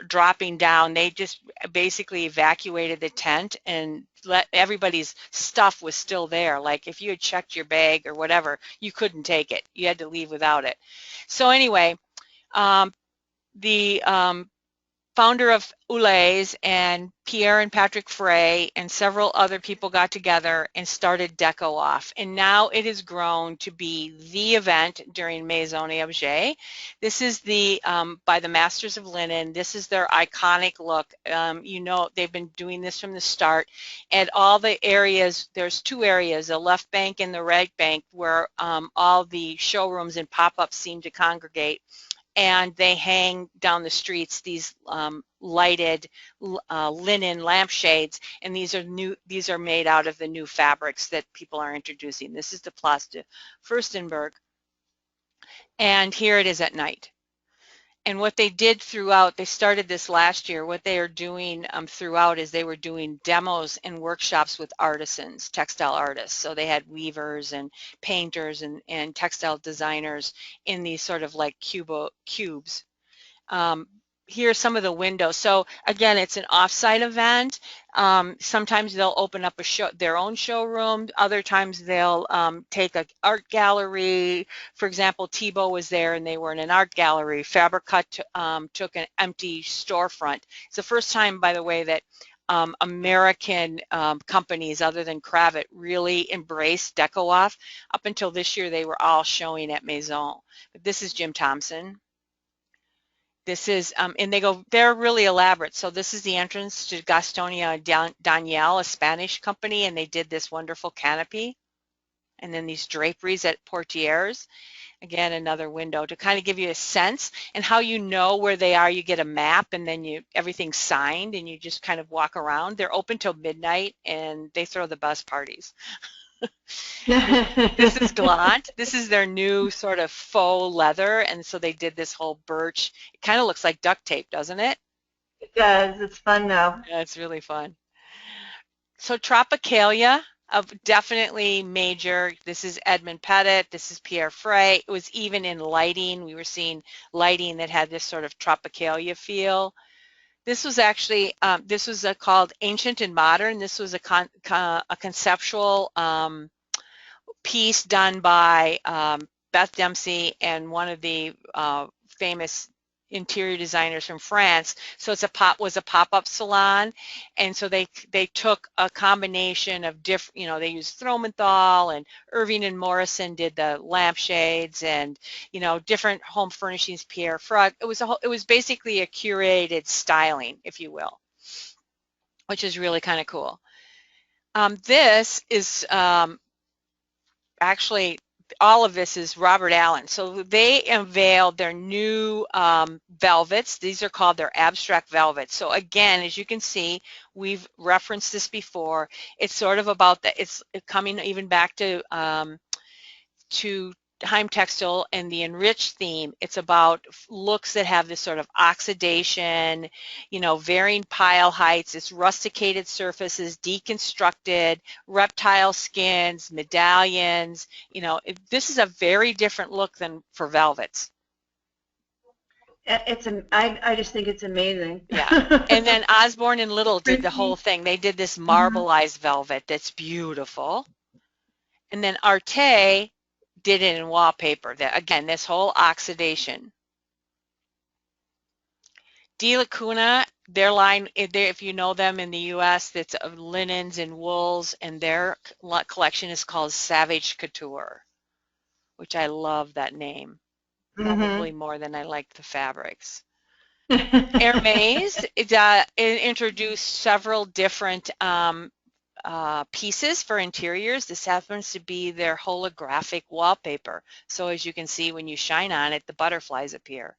dropping down. They just basically evacuated the tent and let everybody's stuff was still there. Like if you had checked your bag or whatever, you couldn't take it. You had to leave without it. So anyway, the founder of Oulez and Pierre and Patrick Frey and several other people got together and started DecoOff. And now it has grown to be the event during Maison et Objet. This is by the Masters of Linen. This is their iconic look. They've been doing this from the start. And all the areas, there's two areas, the left bank and the right bank, where all the showrooms and pop-ups seem to congregate. And they hang down the streets these lighted linen lampshades, and these are made out of the new fabrics that people are introducing. This is the Place de Furstenberg, and here it is at night. And what they did throughout, they started this last year, what they are doing throughout is they were doing demos and workshops with artisans, textile artists. So they had weavers and painters and textile designers in these sort of like cubes. Here's some of the windows. So again, it's an off-site event. Sometimes they'll open up their own showroom. Other times they'll take an art gallery. For example, Thibaut was there and they were in an art gallery. Fabric Cut took an empty storefront. It's the first time, by the way, that American companies other than Cravat really embraced DecoOff. Up until this year, they were all showing at Maison. But this is Jim Thompson. This is, and they're really elaborate. So this is the entrance to Gastonia Daniel, a Spanish company, and they did this wonderful canopy. And then these draperies at portieres. Again, another window to kind of give you a sense and how you know where they are. You get a map and then everything's signed and you just kind of walk around. They're open till midnight and they throw the best parties. This is Glant. This is their new sort of faux leather, and so they did this whole birch. It kind of looks like duct tape, doesn't it? It does. It's fun though. Yeah, it's really fun. So Tropicalia, definitely major. This is Edmond Petit. This is Pierre Frey. It was even in lighting. We were seeing lighting that had this sort of Tropicalia feel. This was actually, this was called Ancient and Modern. This was a conceptual piece done by Beth Dempsey and one of the famous interior designers from France. So was a pop-up salon, and so they took a combination of different, they used Thromenthal and Irving and Morrison did the lampshades, and different home furnishings, Pierre Frey. It was basically a curated styling, if you will, which is really kind of cool. This is actually, all of this is Robert Allen. So they unveiled their new velvets. These are called their abstract velvets. So again, as you can see, we've referenced this before. It's sort of about it's coming even back to Heimtextil and the enriched theme. It's about looks that have this sort of oxidation, varying pile heights, it's rusticated surfaces, deconstructed, reptile skins, medallions. This is a very different look than for velvets. I just think it's amazing. Yeah. And then Osborne and Little did the whole Pretty. thing. They did this Mhm. marbleized velvet that's beautiful. And then Arte did it in wallpaper. That, again, this whole oxidation. De La Cuna, their line, if you know them in the U.S., that's of linens and wools, and their collection is called Savage Couture, which I love that name, probably Mhm. more than I like the fabrics. Hermes introduced several different pieces for interiors. This happens to be their holographic wallpaper. So as you can see, when you shine on it, the butterflies appear.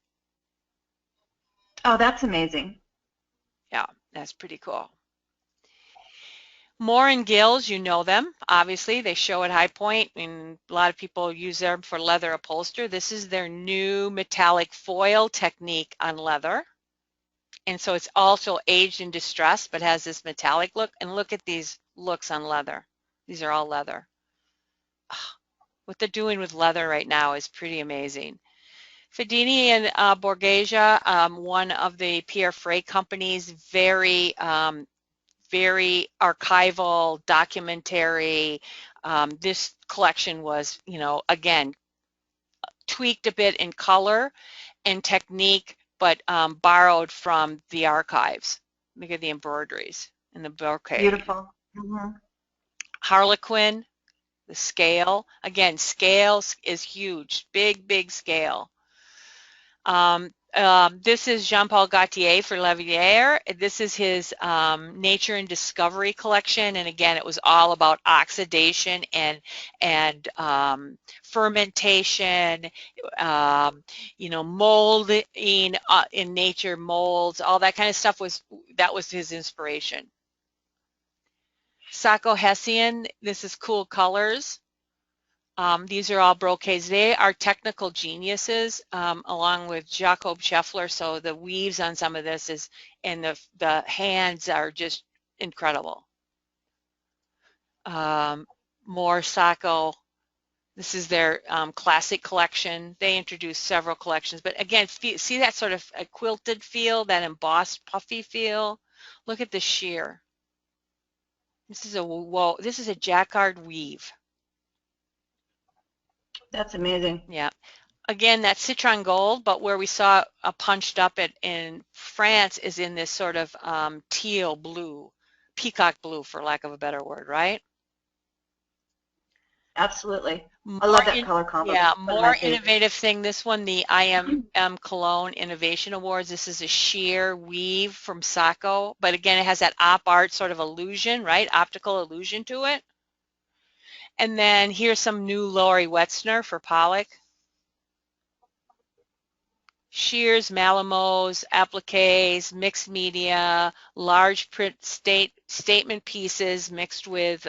Oh, that's amazing. Yeah, that's pretty cool. Moore and Gills, you know them, obviously. They show at High Point, and a lot of people use them for leather upholster. This is their new metallic foil technique on leather. And so it's also aged in distress, but has this metallic look. And look at these looks on leather. These are all leather. What they're doing with leather right now is pretty amazing. Fedini and Borghesia, one of the Pierre Frey companies, very archival, documentary. This collection was, again, tweaked a bit in color and technique, but borrowed from the archives. Look at the embroideries and the brocade. Beautiful. Mhm. Harlequin, the scale. Again, scale is huge, big, big scale. This is Jean-Paul Gaultier for Levier. This is his Nature and Discovery collection, and again, it was all about oxidation and fermentation, molding in nature, molds, all that kind of stuff that was his inspiration. Sacco Hessian, this is cool colors. These are all brocades. They are technical geniuses, along with Jacob Scheffler. So the weaves on some of this and the hands are just incredible. More Sacco. This is their classic collection. They introduced several collections, but again, see that sort of a quilted feel, that embossed, puffy feel. Look at the sheer. This is a jacquard weave. That's amazing. Yeah. Again, that citron gold, but where we saw a punched up in France is in this sort of teal blue, peacock blue, for lack of a better word, right? Absolutely. I More love that color combo. yeah, It's one of more my favorites. innovative thing. This one, the IM Cologne Innovation Awards. This is a sheer weave from Sacco, but again, it has that op art sort of illusion, right? Optical illusion to it. And then here's some new Lori Wetzner for Pollock. Shears, Malamos, appliques, mixed media, large print statement pieces mixed with,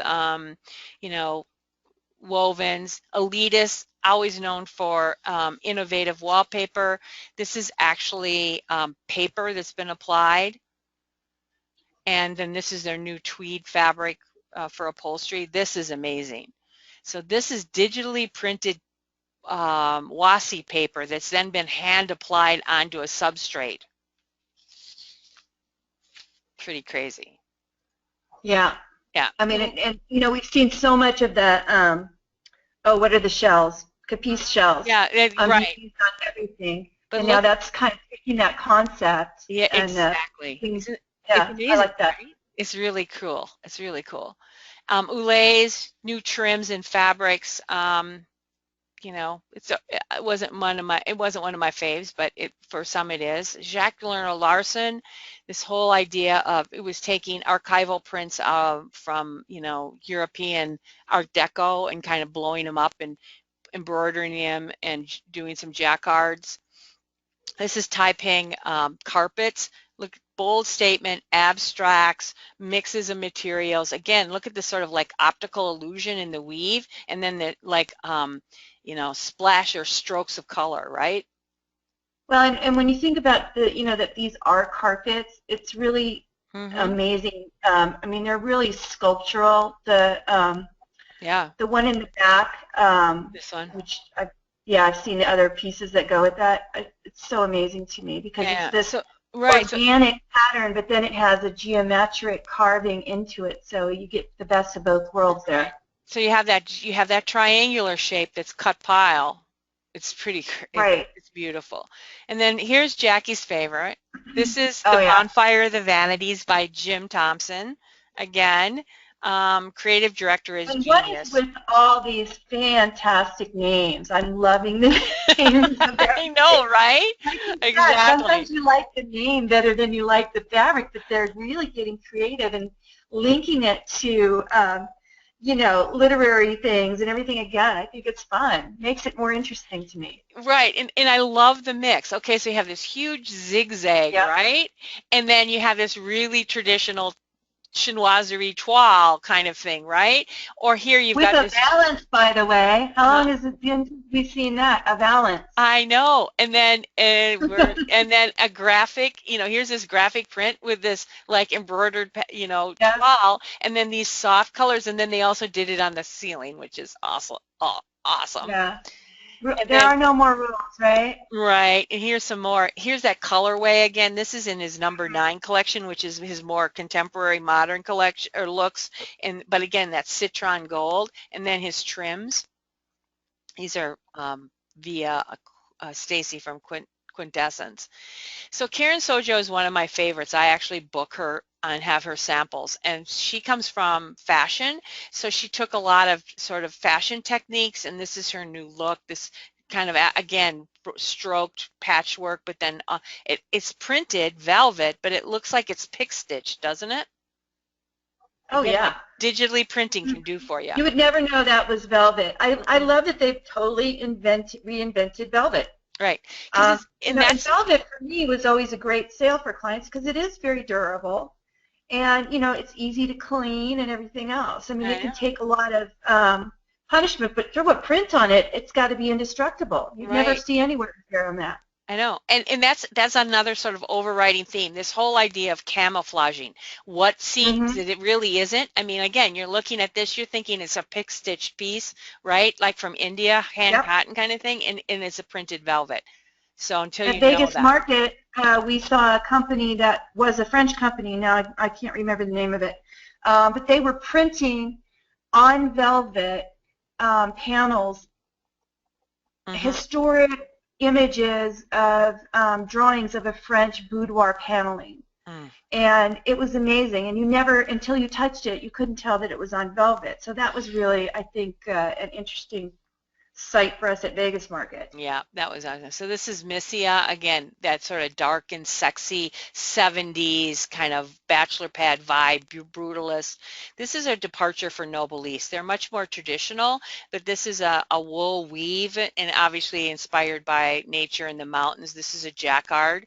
wovens. Elitist, always known for innovative wallpaper. This is actually paper that's been applied. And then this is their new tweed fabric for upholstery. This is amazing. So this is digitally printed washi paper that's then been hand applied onto a substrate. Pretty crazy. Yeah. Yeah. I mean, and we've seen so much of the what are the shells? Capiche shells. Yeah, Being right. used on everything, But and now look, that's kind of taking that concept yeah, and exactly. things. It's Yeah, I amazing, like that. right? It's really cool. It's really cool. Oulays, new trims and fabrics. It wasn't one of my faves, but for some it is. Jacques Lerner Larson, this whole idea of it was taking archival prints from European Art Deco and kind of blowing them up and embroidering them and doing some jacquards. This is Taiping carpets. Look, bold statement, abstracts, mixes of materials. Again, look at this sort of like optical illusion in the weave, and then the splash or strokes of color, right? Well, and when you think about that these are carpets, it's really Mm-hmm. amazing. I mean, they're really sculptural. Yeah, The one in the back, this one. which Yeah, I've seen the other pieces that go with that. It's so amazing to me because it's Yeah. this So right. So organic pattern, but then it has a geometric carving into it, so you get the best of both worlds right. there. So you have that triangular shape that's cut pile. It's Right. it's beautiful. And then here's Jackie's favorite. This is Oh The yeah. Bonfire of the Vanities by Jim Thompson. Again, creative director is And what is genius. with all these fantastic names? I'm loving the names of I know, everything. right? Like you said, Exactly. sometimes you like the name better than you like the fabric, but they're really getting creative and linking it to, literary things and everything again. I think it's fun. Makes it more interesting to me. Right, and I love the mix. Okay, so you have this huge zigzag, Yep. right? And then you have this really traditional chinoiserie toile kind of thing, right? Or here you've With got a this, valance, by the way. How huh? long has it been since we've seen that? A valance. I know. And then a graphic, here's this graphic print with this like embroidered, Yes. toile, and then these soft colors, and then they also did it on the ceiling, which is awesome. Oh, awesome. Yeah. And There then are no more rules, right? right, and here's some more. Here's that colorway again. This is in his number 9 collection, which is his more contemporary modern collection or looks. But again, that's citron gold, and then his trims. These are via Stacy from Quintessence. So Karen Sojo is one of my favorites. I actually book her and have her samples, and she comes from fashion, so she took a lot of sort of fashion techniques, and this is her new look. This kind of again stroked patchwork, but then it's printed velvet, but it looks like it's pick stitched, doesn't it? Oh, Again, what yeah. digitally printing can do for you. You would never know that was velvet. I love that they've totally reinvented velvet. Right, because it's and And that's velvet for me was always a great sale for clients because it is very durable and, it's easy to clean and everything else. I mean, I it can know, take a lot of punishment, but throw a print on it, it's got to be indestructible. You'd never right. see anywhere near on that. I know. And that's another sort of overriding theme, this whole idea of camouflaging. What seems Hmm. that it really isn't. I mean, again, you're looking at this, you're thinking it's a pick stitched piece, right? Like from India, hand Yep. cotton kind of thing, and it's a printed velvet. So until At you know Vegas that. Market, we saw a company that was a French company. Now I can't remember the name of it, but they were printing on velvet panels, Hmm. historic images of drawings of a French boudoir paneling. Mm. And it was amazing. And you never, until you touched it, you couldn't tell that it was on velvet. So that was really, I think, an interesting sight for us at Vegas Market. Yeah, that was awesome. So this is Missia, again, that sort of dark and sexy 70s kind of bachelor pad vibe, brutalist. This is a departure for Noblesse. They're much more traditional, but this is a wool weave and obviously inspired by nature and the mountains. This is a jacquard.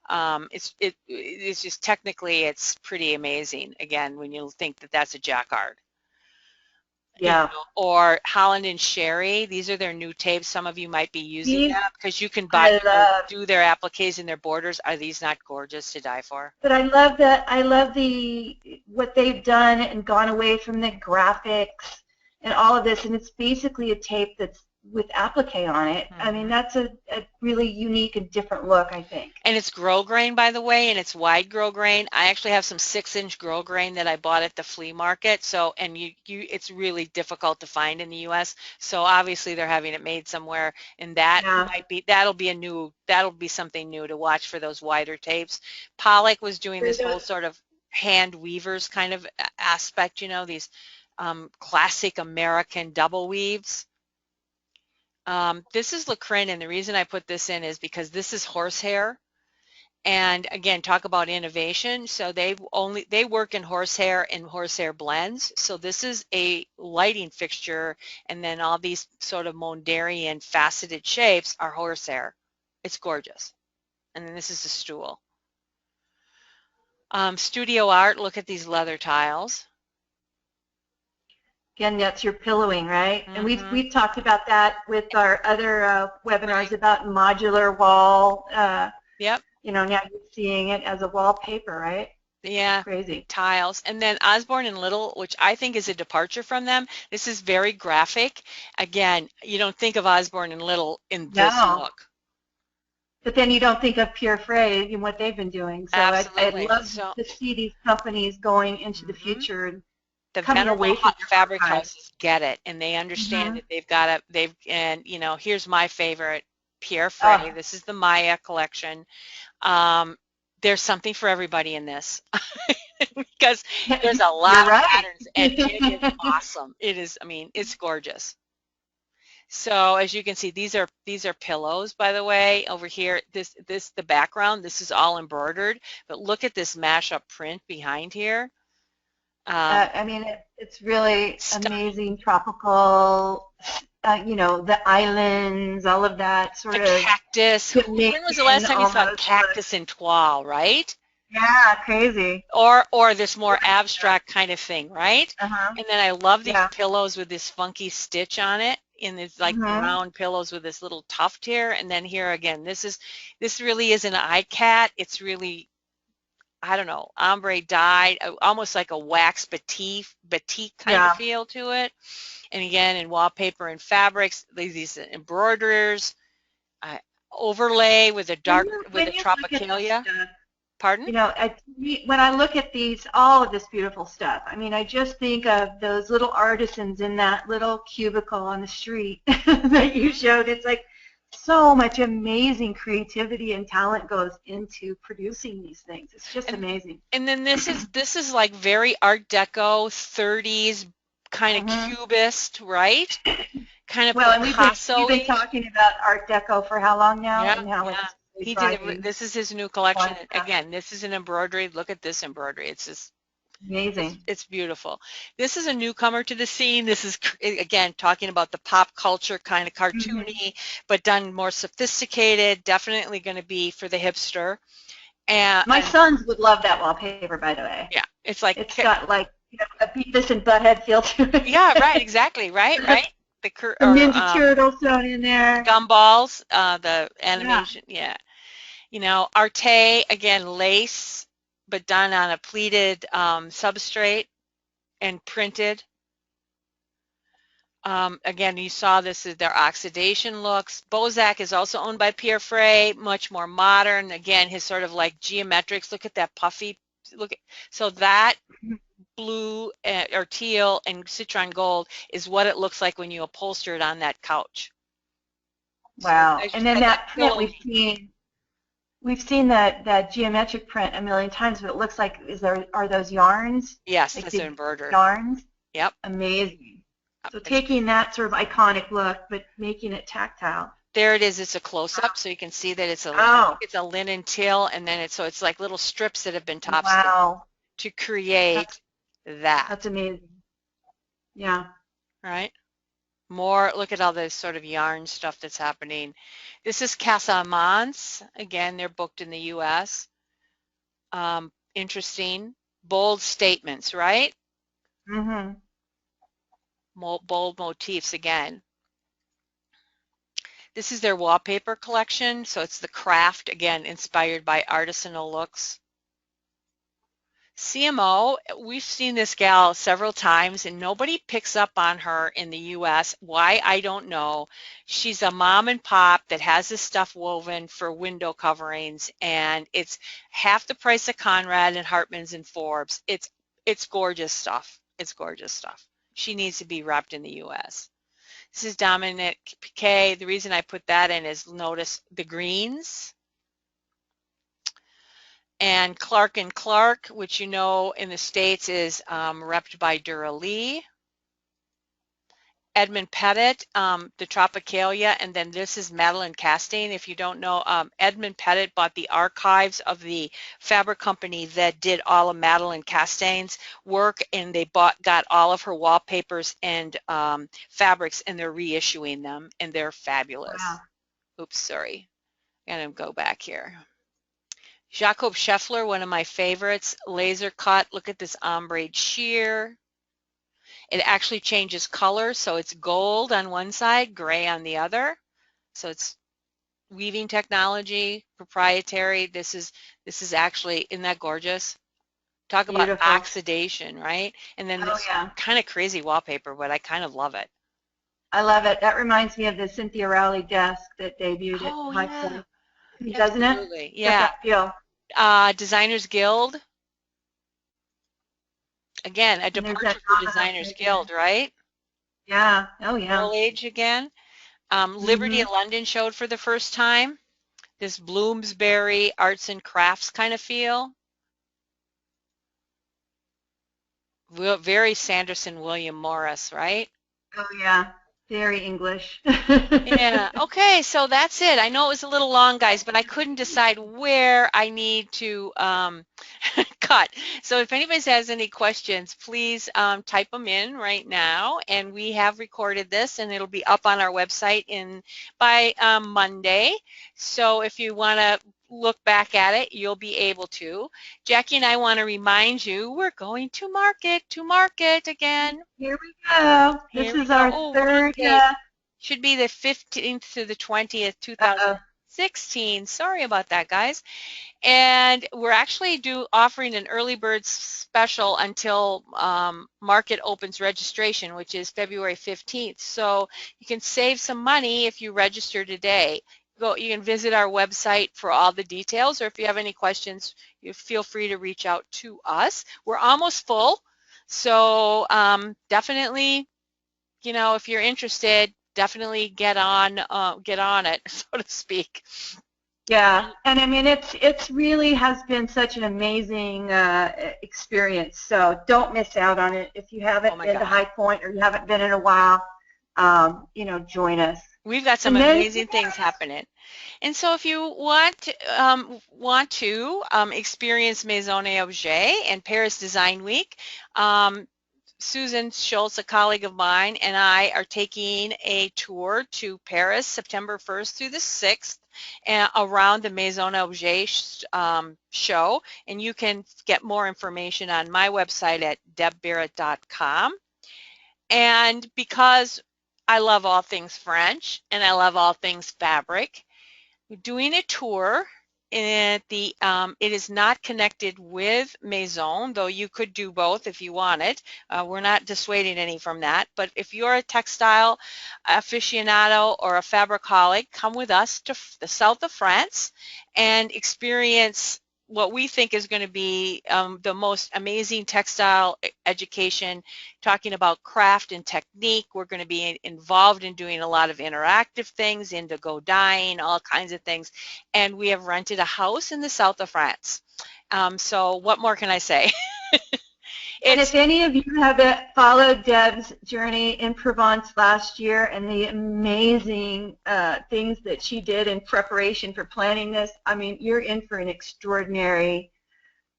It's just technically it's pretty amazing, again, when you think that that's a jacquard. Yeah. Or Holland and Sherry. These are their new tapes. Some of you might be using These them because you can buy, I love. do their appliques and their borders. Are these not gorgeous to die for? But I love that. I love what they've done and gone away from the graphics and all of this. And it's basically a tape that's with applique on it. I mean, Hmm. that's a really unique and different look, I think. And it's grosgrain, by the way, and it's wide grosgrain. I actually have some 6-inch grosgrain that I bought at the flea market. So, and it's really difficult to find in the U.S. So obviously they're having it made somewhere, and Yeah. that'll be something new to watch for those wider tapes. Pollock was doing For this whole those- sort of hand weavers kind of aspect, these classic American double weaves. This is Lacrin, and the reason I put this in is because this is horsehair. And again, talk about innovation. So they work in horsehair and horsehair blends. So this is a lighting fixture, and then all these sort of Mondarian faceted shapes are horsehair. It's gorgeous. And then this is a stool. Studio art, look at these leather tiles. Again, that's your pillowing, right? And we've Hmm. we've talked about that with our other Right. webinars about modular wall. Yep. Now you're seeing it as a wallpaper, right? Yeah, Crazy. tiles. And then Osborne and Little, which I think is a departure from them. This is very graphic. Again, you don't think of Osborne and Little in this No. look. But then you don't think of Pure Freight and what they've been doing. So I'd Absolutely. love So, to see these companies going into the mhm. future and The coming venerable away from their fabric archives. houses get it, and they understand Mm-hmm. that and here's my favorite, Pierre Frey. Oh, This is the Maya collection. Um, there's something for everybody in this because there's a you're lot of right. patterns, and it is awesome. It is, I mean, it's gorgeous. So as you can see, these are pillows, by the way. Over here, the background, this is all embroidered, but look at this mashup print behind here. I mean, it's really Stunning. amazing. Tropical, the islands, all of that A sort of cactus. When was the last Jamaican time you saw a almost look. cactus in toile, right? Yeah, crazy. Or this more abstract kind of thing, right? Uh-huh. And then I love these Yeah. pillows with this funky stitch on it, in this like Mm-hmm. brown pillows with this little tuft here. And then here again, this really is an iCat. It's really, I don't know, ombre dyed, almost like a wax batik kind of Yeah. feel to it. And again, in wallpaper and fabrics, these embroiderers, uh, overlay with a When dark, you with when a you look at this tropicalia. stuff, Pardon? when I look at these, all of this beautiful stuff, I mean, I just think of those little artisans in that little cubicle on the street that you Mhm. showed. It's like so much amazing creativity and talent goes into producing these things. It's just And amazing. and then this is like very Art Deco, 30s kind of Hmm. cubist, right? Kind of Well, and we've been Picasso-y. talking about Art Deco for how long now, Yeah, and how yeah. it's really He did it. driving This is his new a lot collection. of stuff. Again, this is an embroidery. Look at this embroidery. It's just it's Amazing. it's beautiful. This is a newcomer to the scene. This is again talking about the pop culture kind of Hmm. cartoony, but done more sophisticated. Definitely going to be for the hipster. My And sons would love that wallpaper, by the way. yeah, it's like It's got like a Beavis and Butthead feel to yeah, right, it. exactly, right, right. The The Ninja Turtle thrown in there. gumballs, the Yeah. animation, yeah. Arte again, lace, but done on a pleated substrate and printed. Again, you saw this is their oxidation looks. Bozak is also owned by Pierre Frey, much more modern. Again, his sort of like geometrics. Look at that puffy. Look at so that blue or teal and citron gold is what it looks like when you upholster it on that couch. So Wow. as you And then said, that that print pillow. we've seen that geometric print a million times, but it looks like are those yarns? Yes, Like that's big embroidered. yarns? Yep. Amazing. So It's taking that sort of iconic look, but making it tactile. there it is. It's a close-up, so you can see that I think Oh, it's a linen till, and then it's like little strips that have been top stitched wow. to That's create that, that's amazing. Yeah. right? More, look at all this sort of yarn stuff that's happening. This is Casa Amance. Again, they're booked in the US. Interesting. Bold statements, right? Mhm. Bold motifs again. This is their wallpaper collection, so it's the craft, again, inspired by artisanal looks. CMO, we've seen this gal several times and nobody picks up on her in the US. Why, I don't know. She's a mom and pop that has this stuff woven for window coverings and it's half the price of Conrad and Hartman's and Forbes. It's gorgeous stuff. It's gorgeous stuff. She needs to be wrapped in the US. This is Dominic Piquet. The reason I put that in is notice the greens and Clark, which you know in the States is repped by Dura-Lee. Edmund Pettit, the Tropicalia, and then this is Madeline Castaigne. If you don't know, Edmund Pettit bought the archives of the fabric company that did all of Madeline Castaigne's work, and they got all of her wallpapers and fabrics, and they're reissuing them, and they're Wow. fabulous. Oops, sorry. I'm gonna go back here. Jacob Scheffler, one of my favorites, laser cut. Look at this ombre sheer. It actually changes color, so it's gold on one side, gray on the other. So it's weaving technology, proprietary. This is actually, isn't that gorgeous? Talk about Beautiful. oxidation, right? And then Oh this yeah. kind of crazy wallpaper, but I kind of love it. I love it. That reminds me of the Cynthia Rowley desk that debuted at Oh High yeah, Point, doesn't it? absolutely. Got Yeah. that feel. Designers Guild. Again, a And there's that departure for domino Designers figure. Guild, right? Yeah. Oh yeah. Middle age again. Liberty Mhm. of London showed for the first time. This Bloomsbury arts and crafts kind of feel. Very Sanderson William Morris, right? Oh yeah. Very English. Yeah. Okay, so that's it. I know it was a little long, guys, but I couldn't decide where I need to cut. So if anybody has any questions, please type them in right now. And we have recorded this, and it'll be up on our website by Monday. So if you want to look back at it, you'll be able to. Jackie and I want to remind you we're going to market again. Here we go. This Here we is go. our Oh, wrong third. date. Should be the 15th to the 20th, Uh-oh. 2016. Sorry about that, guys. And we're actually offering an early bird special until market opens registration, which is February 15th. So you can save some money if you register today. You can visit our website for all the details, or if you have any questions, you feel free to reach out to us. We're almost full, so definitely, if you're interested, definitely get on it, so to speak. Yeah, and I mean it's really has been such an amazing experience. So don't miss out on it. If you Oh haven't my been to God. High Point or you haven't been in a while, join us. We've got some And then amazing things happening. And so if you want to experience Maison et Objet and Paris Design Week, Susan Schultz, a colleague of mine, and I are taking a tour to Paris September 1st through the 6th around the Maison et Objet show. And you can get more information on my website at debbarrett.com. And because I love all things French and I love all things fabric, we're doing a tour. And it is not connected with Maison, though you could do both if you wanted. We're not dissuading any from that. But if you're a textile aficionado or a fabricaholic, come with us to the south of France and experience what we think is going to be the most amazing textile education, talking about craft and technique. We're going to be involved in doing a lot of interactive things, indigo dyeing, all kinds of things. And we have rented a house in the south of France. So what more can I say? And if any of you have followed Deb's journey in Provence last year and the amazing things that she did in preparation for planning this, I mean, you're in for an extraordinary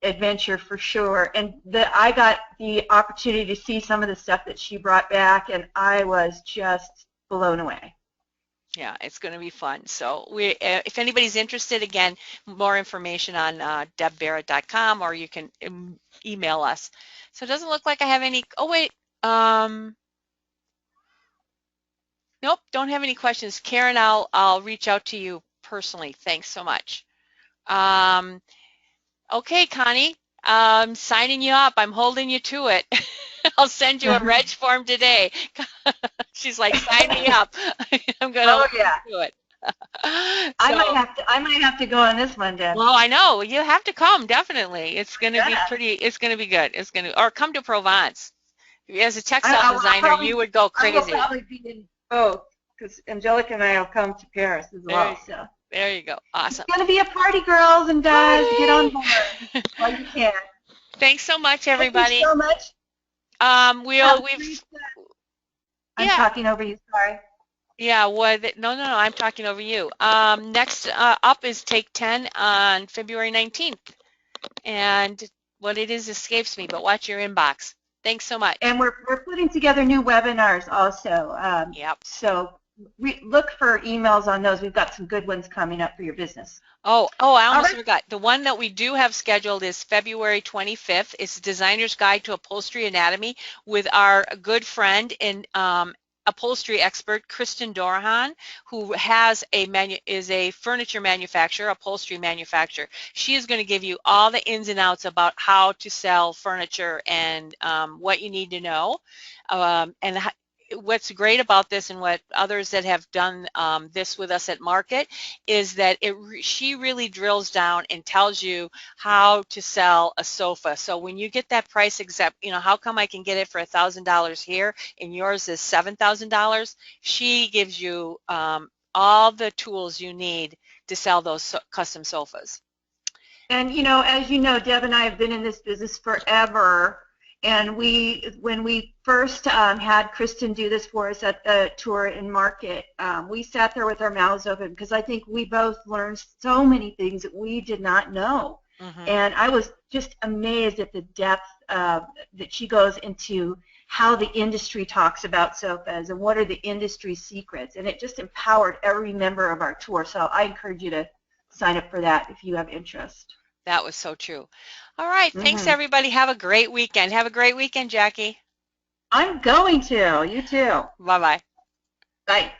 adventure for sure. And I got the opportunity to see some of the stuff that she brought back, and I was just blown away. Yeah, it's going to be fun. So if anybody's interested, again, more information on debbarrett.com, or you can email us. So it doesn't look like I have any. Oh wait, nope, don't have any questions. Karen, I'll reach out to you personally. Thanks so much. Okay, Connie, I'm signing you up. I'm holding you to it. I'll send you a reg form today. She's like, sign me up. I'm going to Oh yeah. do it. I might have to go on this one, Deb. Well, I know you have to come. Definitely, it's going to be pretty. It's going to be good. It's going to, or come to Provence. As a textile designer, you would go crazy. I will probably be in both because Angelica and I will come to Paris as well. So there you go. Awesome. It's going to be a party, girls and guys. Get on board while you can. Thanks so much, everybody. Thank you so much. I'm talking over you. Sorry. Yeah, no, I'm talking over you. Next up is Take 10 on February 19th. And what it is escapes me, but watch your inbox. Thanks so much. And we're putting together new webinars also. Yep. So look for emails on those. We've got some good ones coming up for your business. Oh, I almost forgot. The one that we do have scheduled is February 25th. It's Designer's Guide to Upholstery Anatomy with our good friend and upholstery expert, Kristen Dorahan, who is a furniture manufacturer, upholstery manufacturer. She is going to give you all the ins and outs about how to sell furniture and what you need to know. And what's great about this, and what others that have done this with us at Market, is that she really drills down and tells you how to sell a sofa. So when you get that price exempt, how come I can get it for $1,000 here and yours is $7,000? She gives you all the tools you need to sell those custom sofas. And as you know, Deb and I have been in this business forever. And when we first had Kristen do this for us at the tour in Market, we sat there with our mouths open because I think we both learned so many things that we did not know. And I was just amazed at the depth that she goes into how the industry talks about sofas and what are the industry secrets. And it just empowered every member of our tour. So I encourage you to sign up for that if you have interest. That was so true. All right. Thanks, everybody. Have a great weekend. Have a great weekend, Jackie. I'm going to. You too. Bye-bye. Bye.